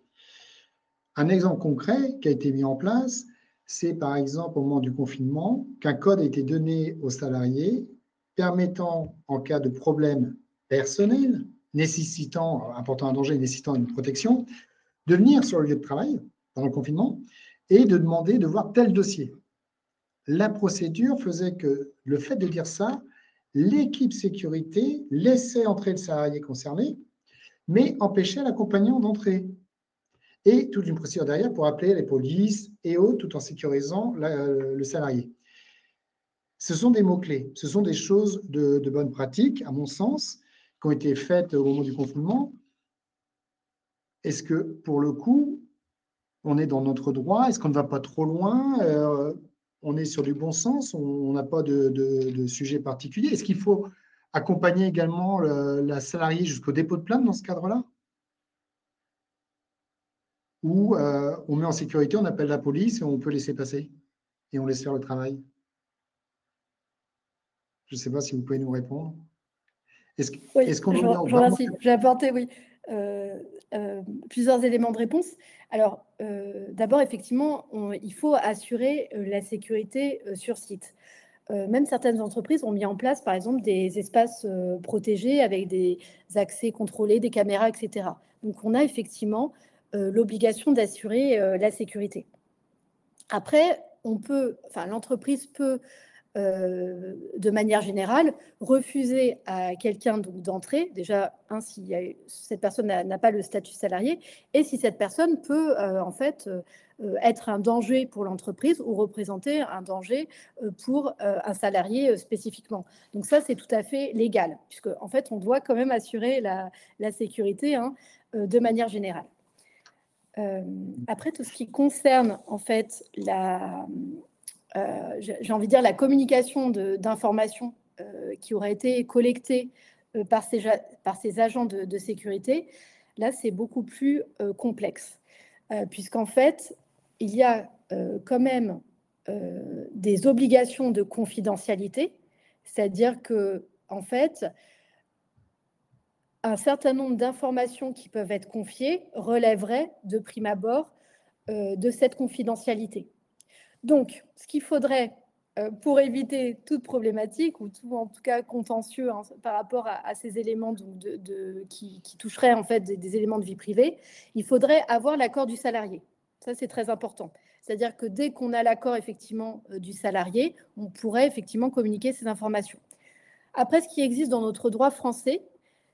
Un exemple concret qui a été mis en place, c'est par exemple au moment du confinement qu'un code a été donné aux salariés permettant, en cas de problème personnel, apportant un danger, nécessitant une protection, de venir sur le lieu de travail pendant le confinement et de demander de voir tel dossier. La procédure faisait que le fait de dire ça, l'équipe sécurité laissait entrer le salarié concerné, mais empêchait l'accompagnant d'entrer. Et toute une procédure derrière pour appeler les polices et autres, tout en sécurisant le salarié. Ce sont des mots-clés, ce sont des choses de bonne pratique, à mon sens, qui ont été faites au moment du confinement. Est-ce que, pour le coup, on est dans notre droit? Est-ce qu'on ne va pas trop loin? On est sur du bon sens? On n'a pas de sujet particulier? Est-ce qu'il faut accompagner également la salariée jusqu'au dépôt de plainte dans ce cadre-là? Ou on met en sécurité, on appelle la police et on peut laisser passer et on laisse faire le travail? Je ne sais pas si vous pouvez nous répondre.
Oui, je vous remercie. J'ai apporté, oui, plusieurs éléments de réponse. Alors, d'abord, effectivement, il faut assurer la sécurité sur site. Même certaines entreprises ont mis en place, par exemple, des espaces protégés avec des accès contrôlés, des caméras, etc. Donc, on a effectivement l'obligation d'assurer la sécurité. Après, l'entreprise peut, de manière générale, refuser à quelqu'un d'entrer, déjà, si cette personne n'a pas le statut salarié, et si cette personne peut, être un danger pour l'entreprise ou représenter un danger pour un salarié spécifiquement. Donc ça, c'est tout à fait légal, puisque en fait, on doit quand même assurer la sécurité de manière générale. Après, tout ce qui concerne en fait j'ai envie de dire la communication d'informations qui auraient été collectées par ces agents de sécurité, là c'est beaucoup plus complexe, puisqu'en fait il y a quand même des obligations de confidentialité, c'est-à-dire que en fait un certain nombre d'informations qui peuvent être confiées relèveraient de prime abord de cette confidentialité. Donc, ce qu'il faudrait pour éviter toute problématique ou tout, en tout cas, contentieux par rapport à ces éléments qui toucheraient en fait des éléments de vie privée, il faudrait avoir l'accord du salarié. Ça, c'est très important. C'est-à-dire que dès qu'on a l'accord effectivement du salarié, on pourrait effectivement communiquer ces informations. Après, ce qui existe dans notre droit français,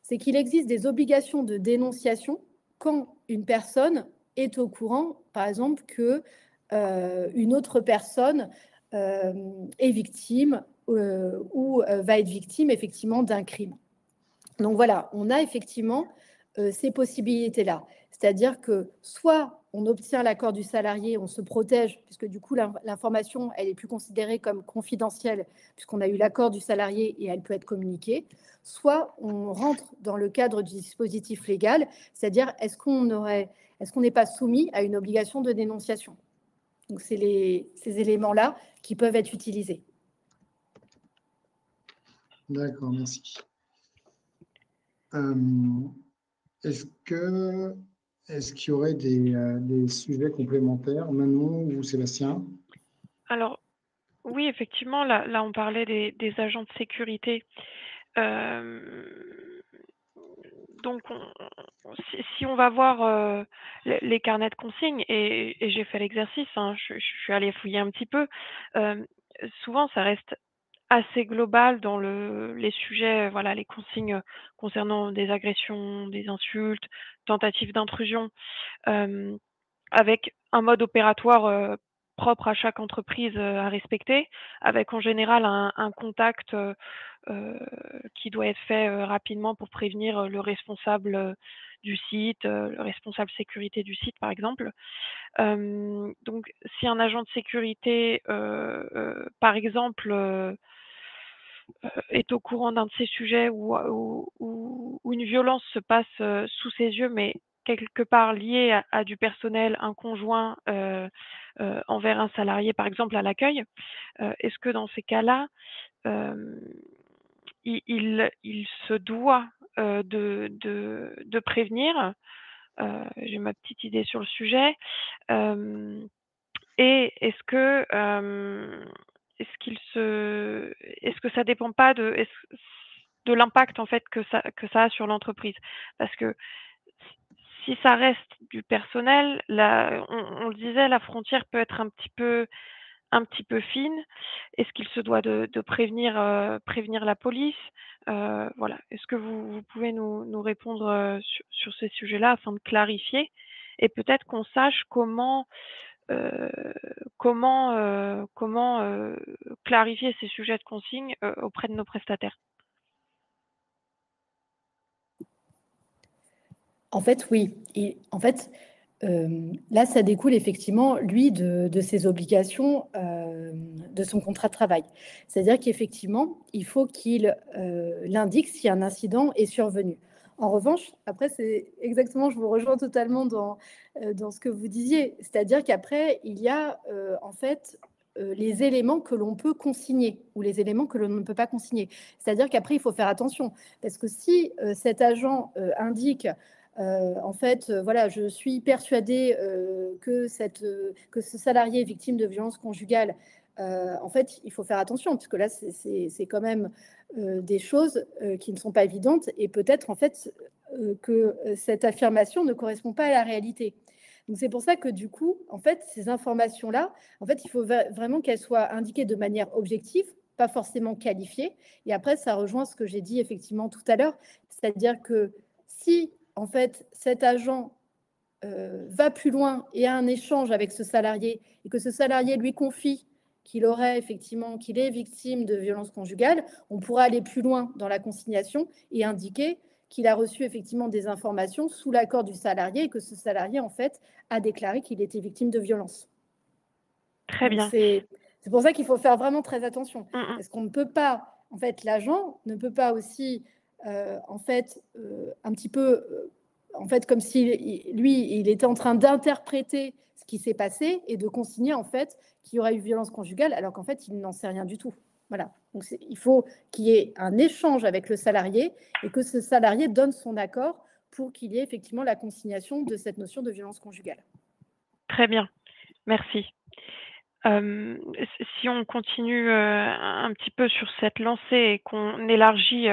c'est qu'il existe des obligations de dénonciation quand une personne est au courant, par exemple, que une autre personne est victime ou va être victime effectivement d'un crime. Donc voilà, on a effectivement ces possibilités-là. C'est-à-dire que soit on obtient l'accord du salarié, on se protège, puisque du coup l'information, elle est plus considérée comme confidentielle, puisqu'on a eu l'accord du salarié et elle peut être communiquée. Soit on rentre dans le cadre du dispositif légal, c'est-à-dire est-ce qu'on n'est pas soumis à une obligation de dénonciation. Donc, c'est ces éléments-là qui peuvent être utilisés.
D'accord, merci. Est-ce qu'il y aurait des sujets complémentaires, Manon ou Sébastien?
Alors, oui, effectivement, là on parlait des agents de sécurité. Donc, si on va voir les carnets de consignes, et j'ai fait l'exercice, je suis allée fouiller un petit peu, souvent ça reste assez global dans les sujets, voilà, les consignes concernant des agressions, des insultes, tentatives d'intrusion, avec un mode opératoire propre à chaque entreprise à respecter, avec en général un contact qui doit être fait rapidement pour prévenir le responsable du site, le responsable sécurité du site, par exemple. Donc, si un agent de sécurité, par exemple, est au courant d'un de ces sujets où une violence se passe sous ses yeux, mais quelque part lié à du personnel, un conjoint envers un salarié, par exemple à l'accueil, est-ce que dans ces cas-là, il se doit de prévenir? J'ai ma petite idée sur le sujet. Et est-ce que ça dépend pas de l'impact en fait que ça a sur l'entreprise? Parce que si ça reste du personnel, on le disait, la frontière peut être un petit peu fine. Est-ce qu'il se doit de prévenir la police? Voilà. Est-ce que vous pouvez nous répondre sur ces sujets-là afin de clarifier et peut-être qu'on sache euh, comment clarifier ces sujets de consigne auprès de nos prestataires?
En fait, oui. Et en fait, là, ça découle effectivement, lui, de ses obligations, de son contrat de travail. C'est-à-dire qu'effectivement, il faut qu'il l'indique si un incident est survenu. En revanche, après, c'est exactement, je vous rejoins totalement dans ce que vous disiez. C'est-à-dire qu'après, il y a en fait les éléments que l'on peut consigner ou les éléments que l'on ne peut pas consigner. C'est-à-dire qu'après, il faut faire attention. Parce que si cet agent indique en fait, voilà, je suis persuadée que ce salarié est victime de violences conjugales. En fait, il faut faire attention, puisque là, c'est quand même des choses qui ne sont pas évidentes, et peut-être en fait que cette affirmation ne correspond pas à la réalité. Donc c'est pour ça que du coup, en fait, ces informations-là, en fait, il faut vraiment qu'elles soient indiquées de manière objective, pas forcément qualifiées. Et après, ça rejoint ce que j'ai dit effectivement tout à l'heure, c'est-à-dire que si en fait, cet agent va plus loin et a un échange avec ce salarié et que ce salarié lui confie qu'il est victime de violences conjugales, on pourra aller plus loin dans la consignation et indiquer qu'il a reçu effectivement des informations sous l'accord du salarié et que ce salarié en fait a déclaré qu'il était victime de violences.
Très bien.
C'est pour ça qu'il faut faire vraiment très attention,
Mmh.
parce qu'on ne peut pas, en fait, l'agent ne peut pas aussi, en fait, un petit peu, en fait, comme si lui, il était en train d'interpréter ce qui s'est passé et de consigner, en fait, qu'il y aurait eu violence conjugale, alors qu'en fait, il n'en sait rien du tout. Voilà. Donc, il faut qu'il y ait un échange avec le salarié et que ce salarié donne son accord pour qu'il y ait effectivement la consignation de cette notion de violence conjugale.
Très bien, merci. Si on continue un petit peu sur cette lancée et qu'on élargit,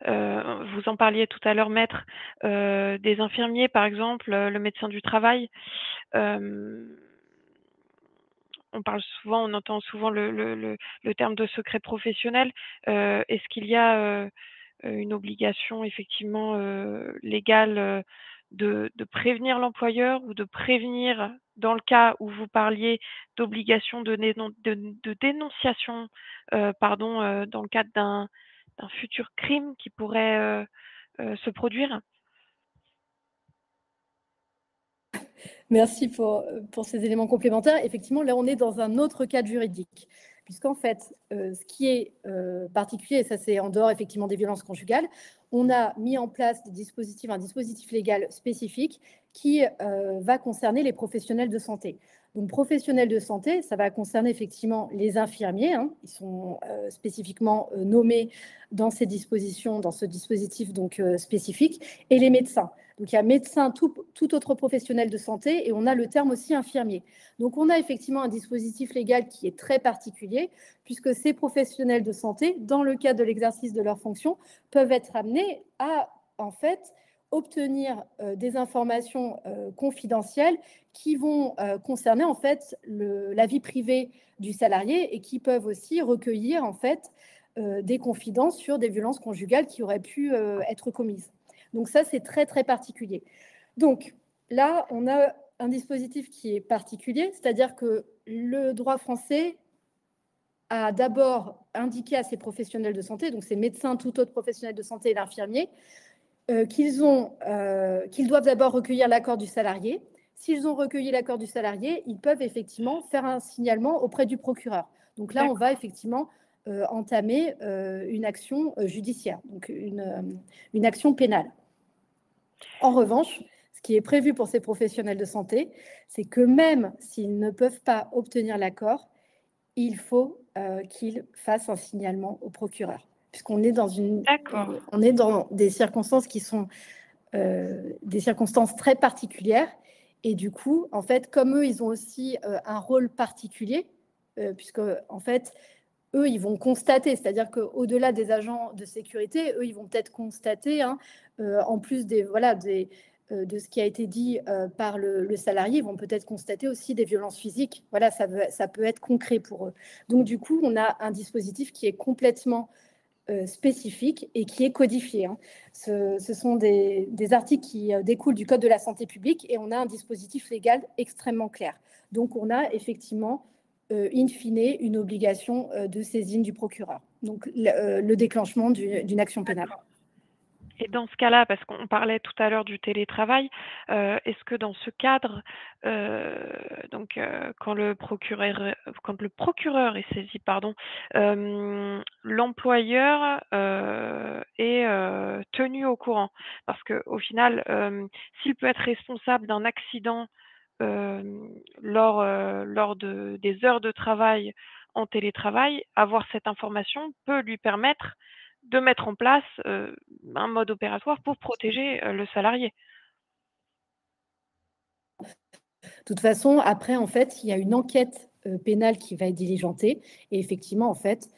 vous en parliez tout à l'heure, maître, des infirmiers, par exemple, le médecin du travail. On entend souvent le terme de secret professionnel. Est-ce qu'il y a une obligation effectivement légale de prévenir l'employeur ou de prévenir dans le cas où vous parliez d'obligation de dénonciation dans le cadre d'un futur crime qui pourrait se produire?
Merci pour ces éléments complémentaires. Effectivement, là, on est dans un autre cadre juridique, puisqu'en fait, ce qui est particulier, et ça c'est en dehors effectivement des violences conjugales, on a mis en place un dispositif légal spécifique qui va concerner les professionnels de santé. Donc, professionnels de santé, ça va concerner effectivement les infirmiers, hein, ils sont spécifiquement nommés dans ces dispositions, dans ce dispositif donc spécifique, et les médecins. Donc, il y a médecin, tout autre professionnel de santé, et on a le terme aussi infirmier. Donc, on a effectivement un dispositif légal qui est très particulier, puisque ces professionnels de santé, dans le cadre de l'exercice de leurs fonctions, peuvent être amenés à, en fait, obtenir des informations confidentielles qui vont concerner, en fait, la vie privée du salarié et qui peuvent aussi recueillir, en fait, des confidences sur des violences conjugales qui auraient pu être commises. Donc ça, c'est très, très particulier. Donc là, on a un dispositif qui est particulier, c'est-à-dire que le droit français a d'abord indiqué à ces professionnels de santé, donc ces médecins, tout autre professionnel de santé et l'infirmier, qu'ils doivent d'abord recueillir l'accord du salarié. S'ils ont recueilli l'accord du salarié, ils peuvent effectivement faire un signalement auprès du procureur. Donc là, on va effectivement entamer une action judiciaire, donc une action pénale. En revanche, Ce qui est prévu pour ces professionnels de santé, c'est que même s'ils ne peuvent pas obtenir l'accord, il faut qu'ils fassent un signalement au procureur, puisqu'on est on est dans des circonstances qui sont des circonstances très particulières. Et du coup, en fait, comme eux, ils ont aussi un rôle particulier, puisque, en fait, eux, ils vont constater, c'est-à-dire qu'au-delà des agents de sécurité, eux, ils vont peut-être constater, hein, en plus de ce qui a été dit par le salarié, ils vont peut-être constater aussi des violences physiques. Voilà, ça peut être concret pour eux. Donc, du coup, on a un dispositif qui est complètement spécifique et qui est codifié. Hein. Ce sont des articles qui découlent du Code de la santé publique et on a un dispositif légal extrêmement clair. Donc, on a effectivement, in fine, une obligation de saisine du procureur. Donc, le déclenchement d'une action pénale.
Et dans ce cas-là, parce qu'on parlait tout à l'heure du télétravail, est-ce que dans ce cadre, quand le procureur est saisi, pardon, l'employeur est tenu au courant? Parce qu'au final, s'il peut être responsable d'un accident lors des heures de travail en télétravail, avoir cette information peut lui permettre de mettre en place un mode opératoire pour protéger le salarié.
De toute façon, après, en fait, il y a une enquête pénale qui va être diligentée. Et effectivement, en fait,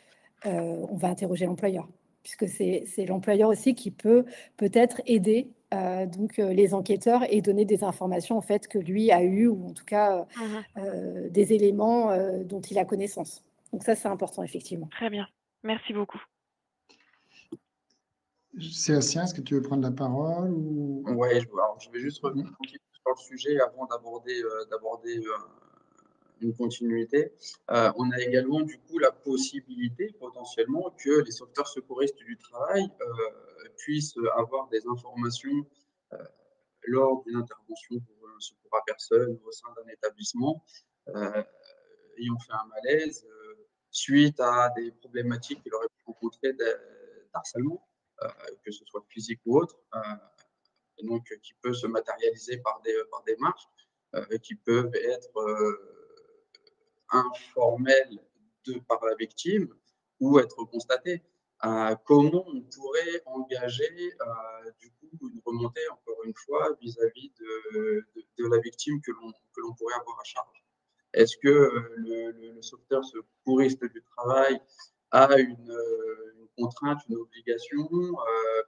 on va interroger l'employeur, puisque c'est l'employeur aussi qui peut peut-être aider les enquêteurs et donner des informations en fait que lui a eues, ou en tout cas des éléments dont il a connaissance. Donc ça, c'est important, effectivement.
Très bien. Merci beaucoup.
Sébastien, est-ce que tu veux prendre la parole ou...
Ouais, je vais juste revenir sur le sujet avant d'aborder une continuité. On a également du coup la possibilité potentiellement que les sauveteurs secouristes du travail puissent avoir des informations lors d'une intervention pour un secours à personne au sein d'un établissement ayant fait un malaise suite à des problématiques qu'il aurait pu rencontrer d'harcèlement, que ce soit physique ou autre, et donc qui peut se matérialiser par des marches qui peuvent être informelles par la victime ou être constatées. Comment on pourrait engager du coup une remontée, encore une fois, vis-à-vis de la victime que l'on pourrait avoir à charge? Est-ce que le sauveteur secouriste du travail a une contrainte, une obligation,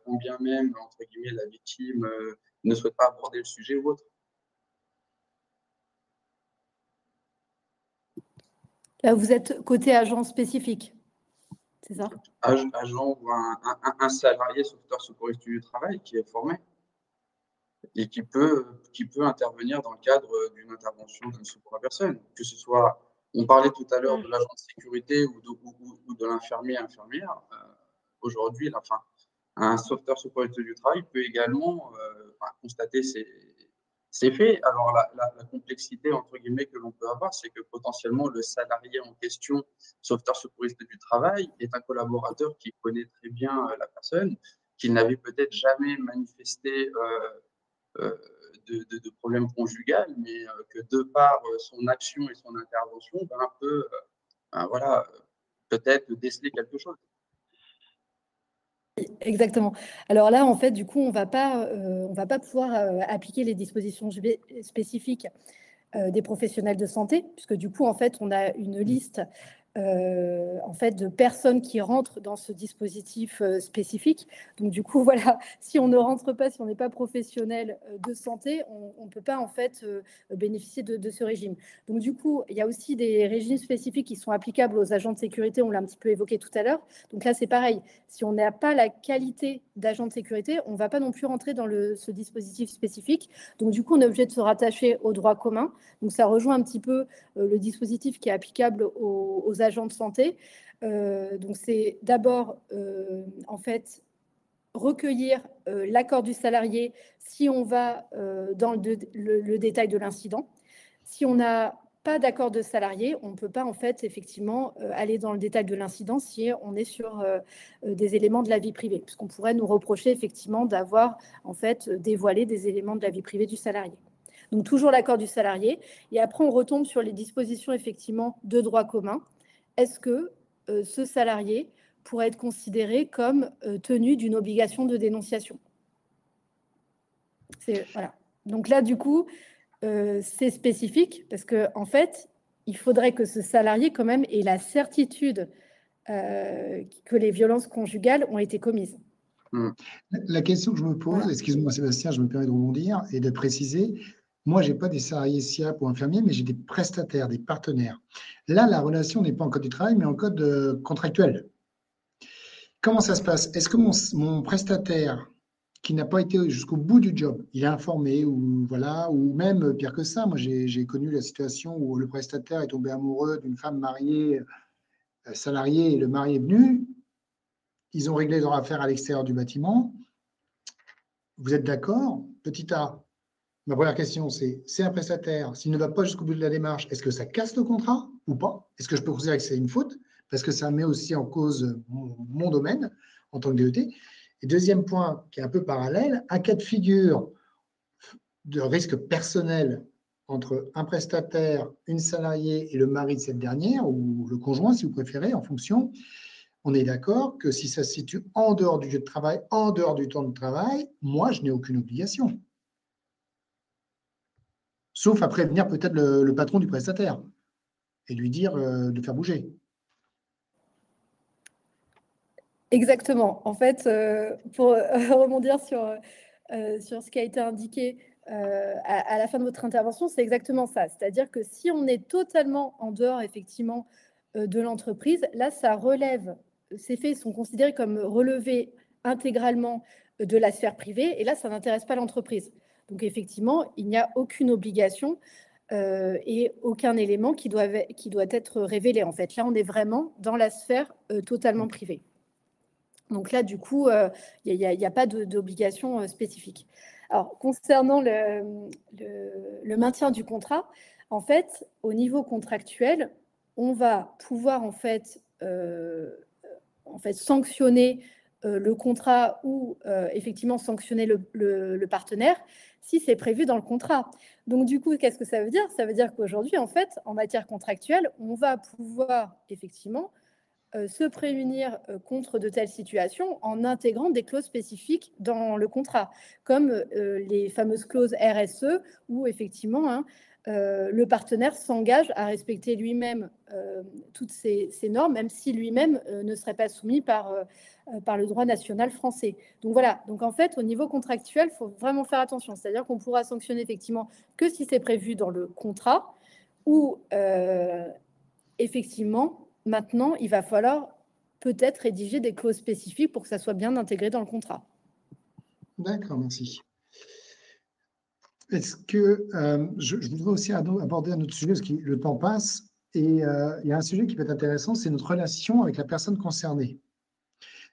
quand bien même, entre guillemets, la victime ne souhaite pas aborder le sujet ou autre?
Là, vous êtes côté agent spécifique, c'est ça?
Agent ou un salarié sauveteur secouriste du travail qui est formé et qui peut intervenir dans le cadre d'une intervention d'un secours à personne. Que ce soit, on parlait tout à l'heure de l'agent de sécurité ou de l'infirmier, infirmière. Aujourd'hui, un sauveteur secouriste du travail peut également constater ces faits. Alors, la complexité, entre guillemets, que l'on peut avoir, c'est que potentiellement, le salarié en question, sauveteur secouriste du travail, est un collaborateur qui connaît très bien la personne, qui n'avait peut-être jamais manifesté de problèmes conjugal, mais que de par son action et son intervention, peut peut-être déceler quelque chose.
Exactement. Alors là, en fait, du coup, on va pas pouvoir appliquer les dispositions spécifiques des professionnels de santé, puisque du coup, en fait, on a une liste en fait, de personnes qui rentrent dans ce dispositif spécifique. Donc, du coup, voilà, si on ne rentre pas, si on n'est pas professionnel de santé, on ne peut pas, en fait, bénéficier de ce régime. Donc, du coup, il y a aussi des régimes spécifiques qui sont applicables aux agents de sécurité, on l'a un petit peu évoqué tout à l'heure. Donc là, c'est pareil. Si on n'a pas la qualité d'agent de sécurité, on ne va pas non plus rentrer dans ce dispositif spécifique. Donc, du coup, on est obligé de se rattacher au droit commun. Donc, ça rejoint un petit peu le dispositif qui est applicable aux agents de santé. Donc, c'est d'abord, en fait, recueillir l'accord du salarié si on va dans le détail de l'incident. Si on a pas d'accord de salarié, on ne peut pas en fait effectivement aller dans le détail de l'incident si on est sur des éléments de la vie privée, puisqu'on pourrait nous reprocher effectivement d'avoir en fait dévoilé des éléments de la vie privée du salarié. Donc toujours l'accord du salarié. Et après, on retombe sur les dispositions effectivement de droit commun. Est-ce que ce salarié pourrait être considéré comme tenu d'une obligation de dénonciation? Voilà. Donc là, du coup, c'est spécifique parce qu'en fait, il faudrait que ce salarié quand même ait la certitude que les violences conjugales ont été commises.
La question que je me pose,
Voilà.
excuse-moi Sébastien, je me permets de rebondir et de préciser, moi, je n'ai pas des salariés SIAP ou infirmiers, mais j'ai des prestataires, des partenaires. Là, la relation n'est pas en code du travail, mais en code contractuel. Comment ça se passe? Est-ce que mon prestataire qui n'a pas été jusqu'au bout du job, il est informé ou voilà, ou même pire que ça, moi j'ai connu la situation où le prestataire est tombé amoureux d'une femme mariée, salariée, et le mari est venu, ils ont réglé leur affaire à l'extérieur du bâtiment. Vous êtes d'accord? Petit A, ma première question, c'est un prestataire, s'il ne va pas jusqu'au bout de la démarche, est-ce que ça casse le contrat ou pas? Est-ce que je peux considérer que c'est une faute? Parce que ça met aussi en cause mon domaine en tant que DET. Et deuxième point, qui est un peu parallèle, un cas de figure de risque personnel entre un prestataire, une salariée et le mari de cette dernière, ou le conjoint si vous préférez, en fonction, on est d'accord que si ça se situe en dehors du lieu de travail, en dehors du temps de travail, moi, je n'ai aucune obligation. Sauf à prévenir peut-être le patron du prestataire et lui dire de faire bouger.
Exactement. En fait, pour rebondir sur ce qui a été indiqué à la fin de votre intervention, c'est exactement ça. C'est-à-dire que si on est totalement en dehors, effectivement, de l'entreprise, là, ça relève, ces faits sont considérés comme relevés intégralement de la sphère privée, et là, ça n'intéresse pas l'entreprise. Donc, effectivement, il n'y a aucune obligation et aucun élément qui doit être révélé. En fait, là, on est vraiment dans la sphère totalement privée. Donc là, du coup, il n'y a pas d'obligation spécifique. Alors, concernant le maintien du contrat, en fait, au niveau contractuel, on va pouvoir en fait sanctionner le contrat ou effectivement sanctionner le partenaire si c'est prévu dans le contrat. Donc, du coup, qu'est-ce que ça veut dire? Ça veut dire qu'aujourd'hui, en fait, en matière contractuelle, on va pouvoir effectivement se prémunir contre de telles situations en intégrant des clauses spécifiques dans le contrat, comme les fameuses clauses RSE, où effectivement le partenaire s'engage à respecter lui-même toutes ces normes, même si lui-même ne serait pas soumis par le droit national français. Donc voilà, donc en fait, au niveau contractuel, il faut vraiment faire attention. C'est-à-dire qu'on pourra sanctionner effectivement que si c'est prévu dans le contrat ou effectivement, maintenant, il va falloir peut-être rédiger des clauses spécifiques pour que ça soit bien intégré dans le contrat.
D'accord, merci. Est-ce que je voudrais aussi aborder un autre sujet, parce que le temps passe, et il y a un sujet qui peut être intéressant, c'est notre relation avec la personne concernée.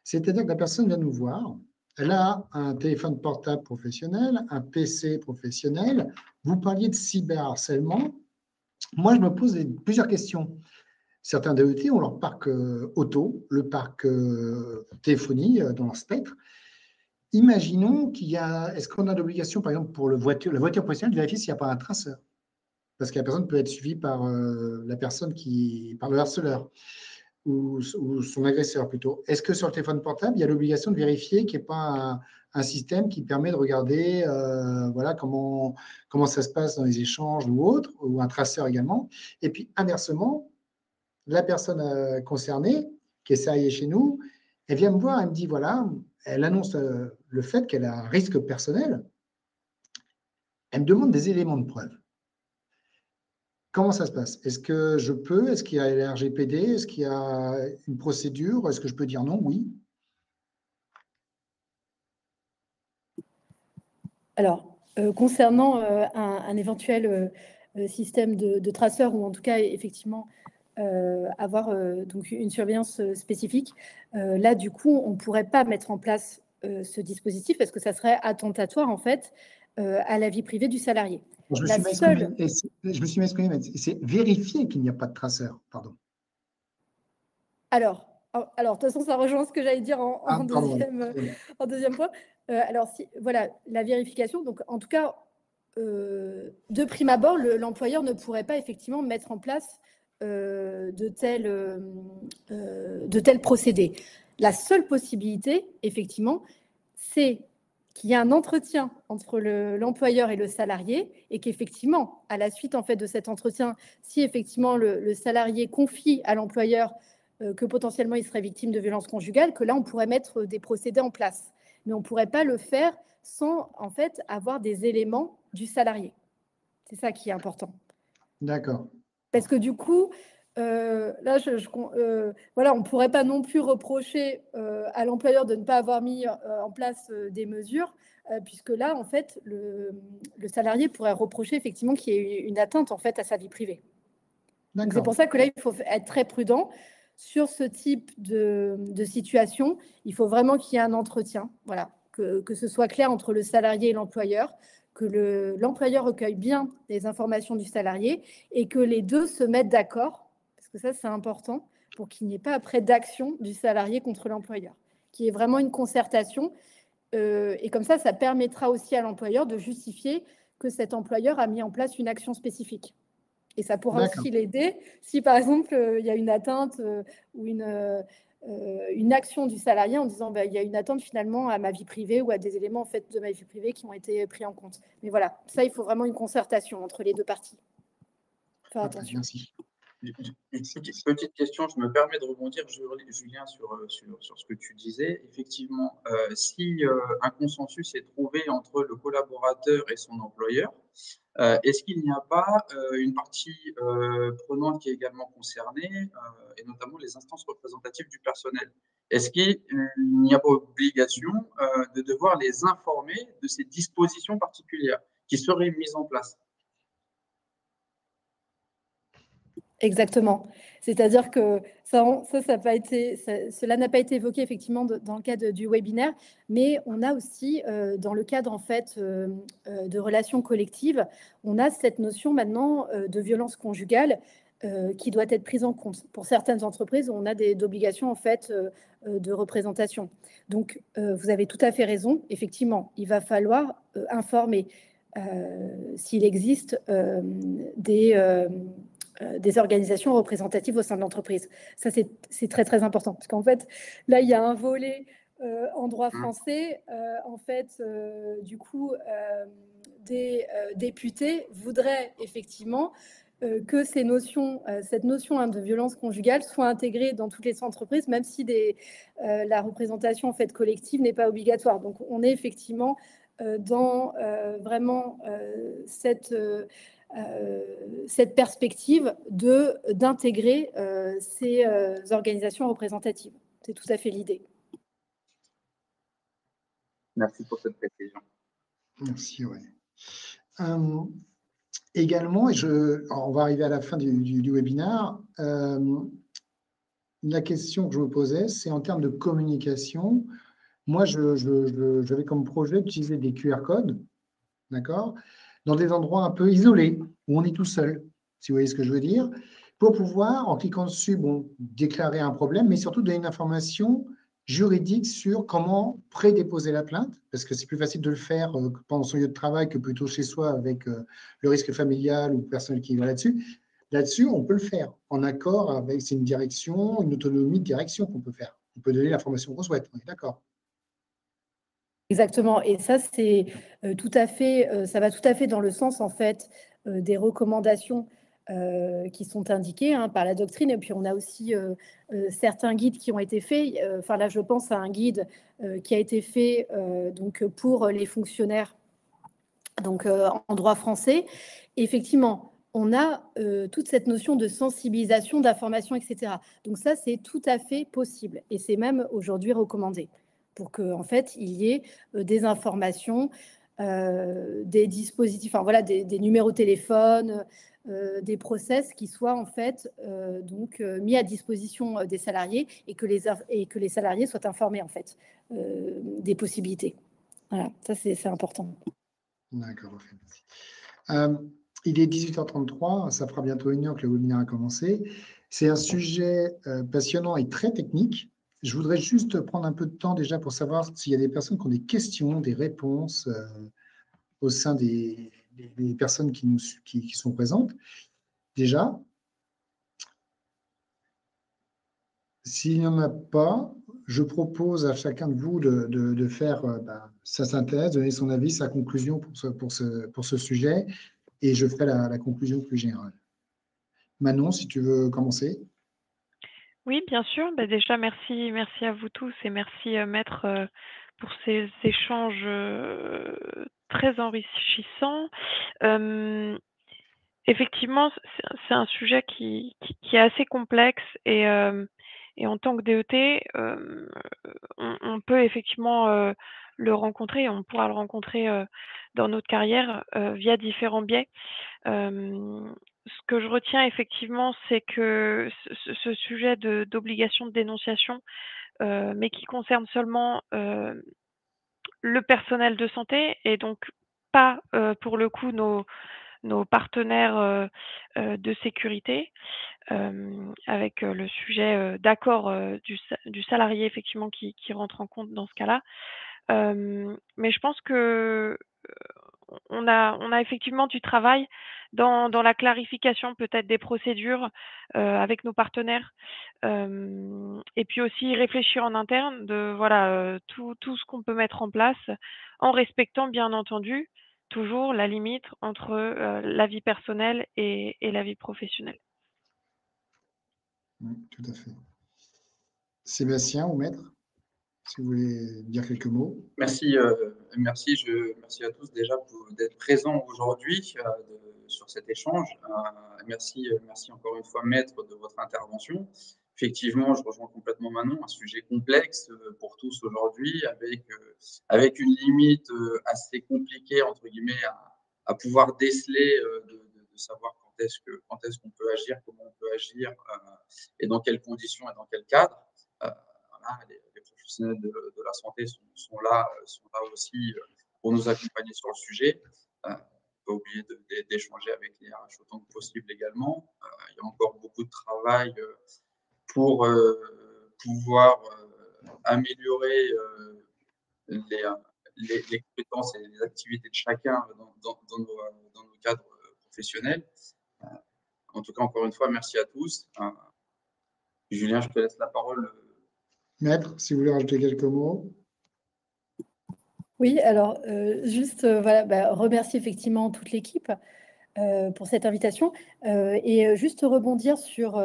C'est-à-dire que la personne vient nous voir, elle a un téléphone portable professionnel, un PC professionnel, vous parliez de cyberharcèlement. Moi, je me pose plusieurs questions. Certains DET ont leur parc auto, le parc téléphonie dans leur spectre. Imaginons qu'il y a, est-ce qu'on a l'obligation, par exemple, pour la voiture professionnelle, de vérifier s'il n'y a pas un traceur? Parce que la personne peut être suivie par par le harceleur ou son agresseur plutôt. Est-ce que sur le téléphone portable, il y a l'obligation de vérifier qu'il n'y ait pas un système qui permet de regarder voilà, comment ça se passe dans les échanges ou autres, ou un traceur également? Et puis, inversement, la personne concernée, qui est salariée chez nous, elle vient me voir, elle me dit, voilà, elle annonce le fait qu'elle a un risque personnel. Elle me demande des éléments de preuve. Comment ça se passe? Est-ce que je peux? Est-ce qu'il y a le RGPD? Est-ce qu'il y a une procédure? Est-ce que je peux dire non? Oui.
Alors, concernant un éventuel système de traceur, ou en tout cas, effectivement, avoir donc une surveillance spécifique, là, du coup, on ne pourrait pas mettre en place ce dispositif parce que ça serait attentatoire, en fait, à la vie privée du salarié.
Je me
la
suis mal
seule...
exprimé, je me suis mal exprimé, mais c'est vérifier qu'il n'y a pas de traceur, pardon.
Alors, de toute façon, ça rejoint ce que j'allais dire en
Pardon.
deuxième point. Alors, voilà, la vérification, donc en tout cas, de prime abord, l'employeur ne pourrait pas effectivement mettre en place de tels procédés. La seule possibilité, effectivement, c'est qu'il y ait un entretien entre l'employeur et le salarié et qu'effectivement, à la suite en fait, de cet entretien, si effectivement le salarié confie à l'employeur que potentiellement il serait victime de violences conjugales, que là, on pourrait mettre des procédés en place. Mais on ne pourrait pas le faire sans en fait avoir des éléments du salarié. C'est ça qui est important.
D'accord.
Parce que du coup, là, voilà, on ne pourrait pas non plus reprocher à l'employeur de ne pas avoir mis en place des mesures, puisque là, en fait, le salarié pourrait reprocher effectivement qu'il y ait une atteinte en fait, à sa vie privée. Donc, c'est pour ça que là, il faut être très prudent sur ce type de situation. Il faut vraiment qu'il y ait un entretien, voilà, que ce soit clair entre le salarié et l'employeur, que l'employeur recueille bien les informations du salarié et que les deux se mettent d'accord, parce que ça, c'est important, pour qu'il n'y ait pas après d'action du salarié contre l'employeur, qu'il y ait vraiment une concertation. Et comme ça permettra aussi à l'employeur de justifier que cet employeur a mis en place une action spécifique. Et ça pourra aussi l'aider si, par exemple, il y a une atteinte ou une action du salarié en disant il y a une atteinte finalement à ma vie privée ou à des éléments en fait, de ma vie privée qui ont été pris en compte. Mais voilà, ça, il faut vraiment une concertation entre les deux parties. Faire attention.
Merci.
Petite question, je me permets de rebondir, Julien, sur ce que tu disais. Effectivement, si un consensus est trouvé entre le collaborateur et son employeur, est-ce qu'il n'y a pas une partie prenante qui est également concernée, et notamment les instances représentatives du personnel? Est-ce qu'il n'y a pas obligation de devoir les informer de ces dispositions particulières qui seraient mises en place?
Exactement. C'est-à-dire que cela n'a pas été évoqué effectivement dans le cadre du webinaire, mais on a aussi, dans le cadre en fait de relations collectives, on a cette notion maintenant de violence conjugale qui doit être prise en compte. Pour certaines entreprises, on a d'obligations en fait de représentation. Donc, vous avez tout à fait raison. Effectivement, il va falloir informer s'il existe des organisations représentatives au sein de l'entreprise. Ça, c'est très, très important. Parce qu'en fait, là, il y a un volet en droit français. En fait, du coup, des députés voudraient effectivement que cette notion de violence conjugale soit intégrée dans toutes les entreprises, même si la représentation en fait, collective n'est pas obligatoire. Donc, on est effectivement dans vraiment cette perspective d'intégrer ces organisations représentatives. C'est tout à fait l'idée.
Merci pour cette précision.
Merci, oui. Également, on va arriver à la fin du webinaire, la question que je me posais, c'est en termes de communication. Moi, j'avais comme projet d'utiliser des QR codes, d'accord, dans des endroits un peu isolés, où on est tout seul, si vous voyez ce que je veux dire, pour pouvoir, en cliquant dessus, déclarer un problème, mais surtout donner une information juridique sur comment prédéposer la plainte, parce que c'est plus facile de le faire pendant son lieu de travail que plutôt chez soi avec le risque familial ou personnel qui va là-dessus. Là-dessus, on peut le faire en accord avec, c'est une direction, une autonomie de direction qu'on peut faire. On peut donner l'information qu'on souhaite, on est d'accord.
Exactement. Et ça, c'est tout à fait, ça va tout à fait dans le sens en fait des recommandations qui sont indiquées par la doctrine. Et puis on a aussi certains guides qui ont été faits. Enfin là, je pense à un guide qui a été fait donc pour les fonctionnaires donc en droit français. Et effectivement, on a toute cette notion de sensibilisation, d'information, etc. Donc ça, c'est tout à fait possible. Et c'est même aujourd'hui recommandé pour qu'en fait, il y ait des informations, des dispositifs, enfin voilà, des numéros de téléphone, des process qui soient en fait mis à disposition des salariés et que les salariés soient informés en fait des possibilités. Voilà, ça c'est important.
D'accord, Il est 18h33, ça fera bientôt 1 heure que le webinaire a commencé. C'est un sujet passionnant et très technique. Je voudrais juste prendre un peu de temps déjà pour savoir s'il y a des personnes qui ont des questions, des réponses au sein des personnes qui sont présentes. Déjà, s'il n'y en a pas, je propose à chacun de vous de faire sa synthèse, donner son avis, sa conclusion pour ce sujet, et je ferai la conclusion plus générale. Manon, si tu veux commencer.
Oui, bien sûr. Bah, déjà, merci à vous tous et merci, Maître, pour ces échanges très enrichissants. Effectivement, c'est un sujet qui est assez complexe et en tant que DET, on peut effectivement le rencontrer et on pourra le rencontrer dans notre carrière via différents biais. Ce que je retiens effectivement, c'est que ce sujet d'obligation de dénonciation, mais qui concerne seulement le personnel de santé et donc pas pour le coup nos partenaires de sécurité, avec le sujet d'accord du salarié effectivement qui rentre en compte dans ce cas-là. Mais je pense que on a effectivement du travail dans la clarification peut-être des procédures avec nos partenaires, et puis aussi réfléchir en interne de voilà tout ce qu'on peut mettre en place en respectant bien entendu toujours la limite entre la vie personnelle et la vie professionnelle.
Oui, tout à fait. Sébastien ou Maître, si vous voulez dire quelques mots.
Merci à tous déjà d'être présents aujourd'hui sur cet échange. Merci encore une fois, Maître, de votre intervention. Effectivement, je rejoins complètement Manon, un sujet complexe pour tous aujourd'hui, avec une limite assez compliquée, entre guillemets, à pouvoir déceler, de savoir quand est-ce qu'on peut agir, comment on peut agir, et dans quelles conditions et dans quel cadre. Voilà, les professionnels de la santé sont là aussi pour nous accompagner sur le sujet. Pas oublier d'échanger avec les RH autant que possible également. Il y a encore beaucoup de travail pour pouvoir améliorer les compétences et les activités de chacun dans nos cadres professionnels. En tout cas, encore une fois, merci à tous. Julien, je te laisse la parole.
Maître, si vous voulez rajouter quelques mots.
Oui, alors juste remercier effectivement toute l'équipe pour cette invitation et juste rebondir sur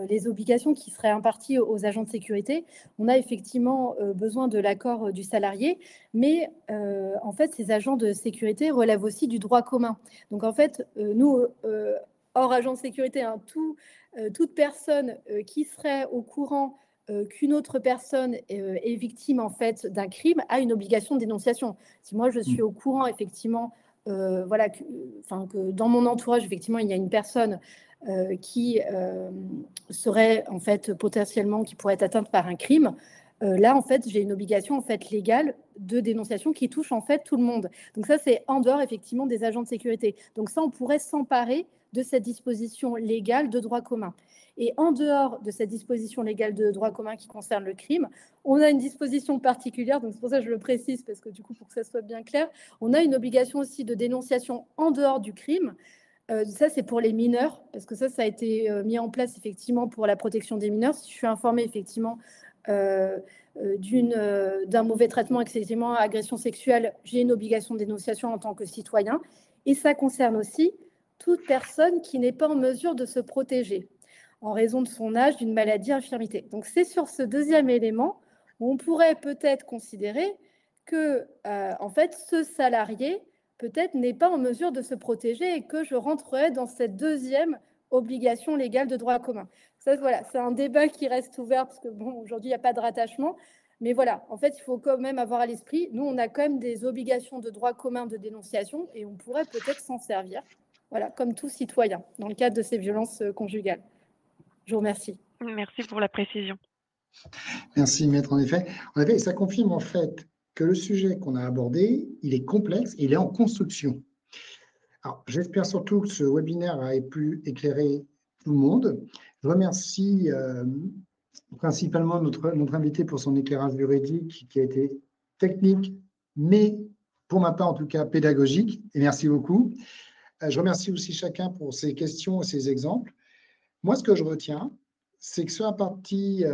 les obligations qui seraient imparties aux agents de sécurité. On a effectivement besoin de l'accord du salarié, mais en fait, ces agents de sécurité relèvent aussi du droit commun. Donc en fait, nous, hors agents de sécurité, hein, toute personne qui serait au courant qu'une autre personne est victime en fait d'un crime a une obligation de dénonciation. Si moi je suis au courant effectivement que dans mon entourage effectivement il y a une personne qui serait en fait potentiellement qui pourrait être atteinte par un crime, là en fait j'ai une obligation en fait légale de dénonciation qui touche en fait tout le monde. Donc ça c'est en dehors effectivement des agents de sécurité. Donc ça on pourrait s'emparer de cette disposition légale de droit commun. Et en dehors de cette disposition légale de droit commun qui concerne le crime, on a une disposition particulière, donc c'est pour ça que je le précise, parce que du coup, pour que ça soit bien clair, on a une obligation aussi de dénonciation en dehors du crime. Ça, c'est pour les mineurs, parce que ça a été mis en place effectivement pour la protection des mineurs. Si je suis informée effectivement d'un mauvais traitement, excessivement agression sexuelle, j'ai une obligation de dénonciation en tant que citoyen. Et ça concerne aussi toute personne qui n'est pas en mesure de se protéger en raison de son âge, d'une maladie, infirmité. Donc, c'est sur ce deuxième élément où on pourrait peut-être considérer que, en fait, ce salarié, peut-être, n'est pas en mesure de se protéger et que je rentrerai dans cette deuxième obligation légale de droit commun. Ça, voilà, c'est un débat qui reste ouvert parce que, bon, aujourd'hui, il n'y a pas de rattachement. Mais voilà, en fait, il faut quand même avoir à l'esprit, nous, on a quand même des obligations de droit commun de dénonciation et on pourrait peut-être s'en servir, voilà, comme tout citoyen, dans le cadre de ces violences conjugales. Je vous remercie.
Merci pour la précision.
Merci, Maître. En effet, ça confirme en fait que le sujet qu'on a abordé, il est complexe et il est en construction. Alors, j'espère surtout que ce webinaire a pu éclairer tout le monde. Je remercie principalement notre invité pour son éclairage juridique qui a été technique, mais pour ma part en tout cas pédagogique, et merci beaucoup. Je remercie aussi chacun pour ses questions et ses exemples. Moi, ce que je retiens, c'est que sur la partie,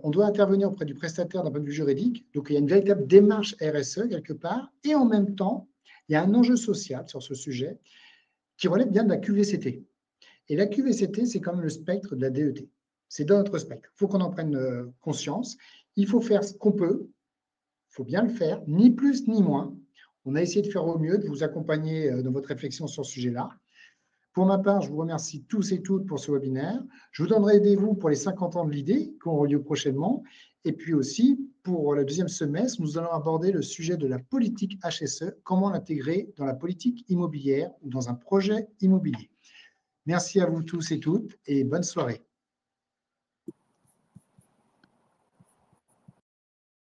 on doit intervenir auprès du prestataire d'un point de vue juridique, donc il y a une véritable démarche RSE quelque part, et en même temps, il y a un enjeu social sur ce sujet qui relève bien de la QVCT. Et la QVCT, c'est quand même le spectre de la DET. C'est dans notre spectre. Il faut qu'on en prenne conscience. Il faut faire ce qu'on peut. Il faut bien le faire, ni plus ni moins. On a essayé de faire au mieux, de vous accompagner dans votre réflexion sur ce sujet-là. Pour ma part, je vous remercie tous et toutes pour ce webinaire. Je vous donnerai rendez-vous pour les 50 ans de l'idée qui auront lieu prochainement. Et puis aussi, pour le deuxième semestre, nous allons aborder le sujet de la politique HSE, comment l'intégrer dans la politique immobilière ou dans un projet immobilier. Merci à vous tous et toutes et bonne soirée.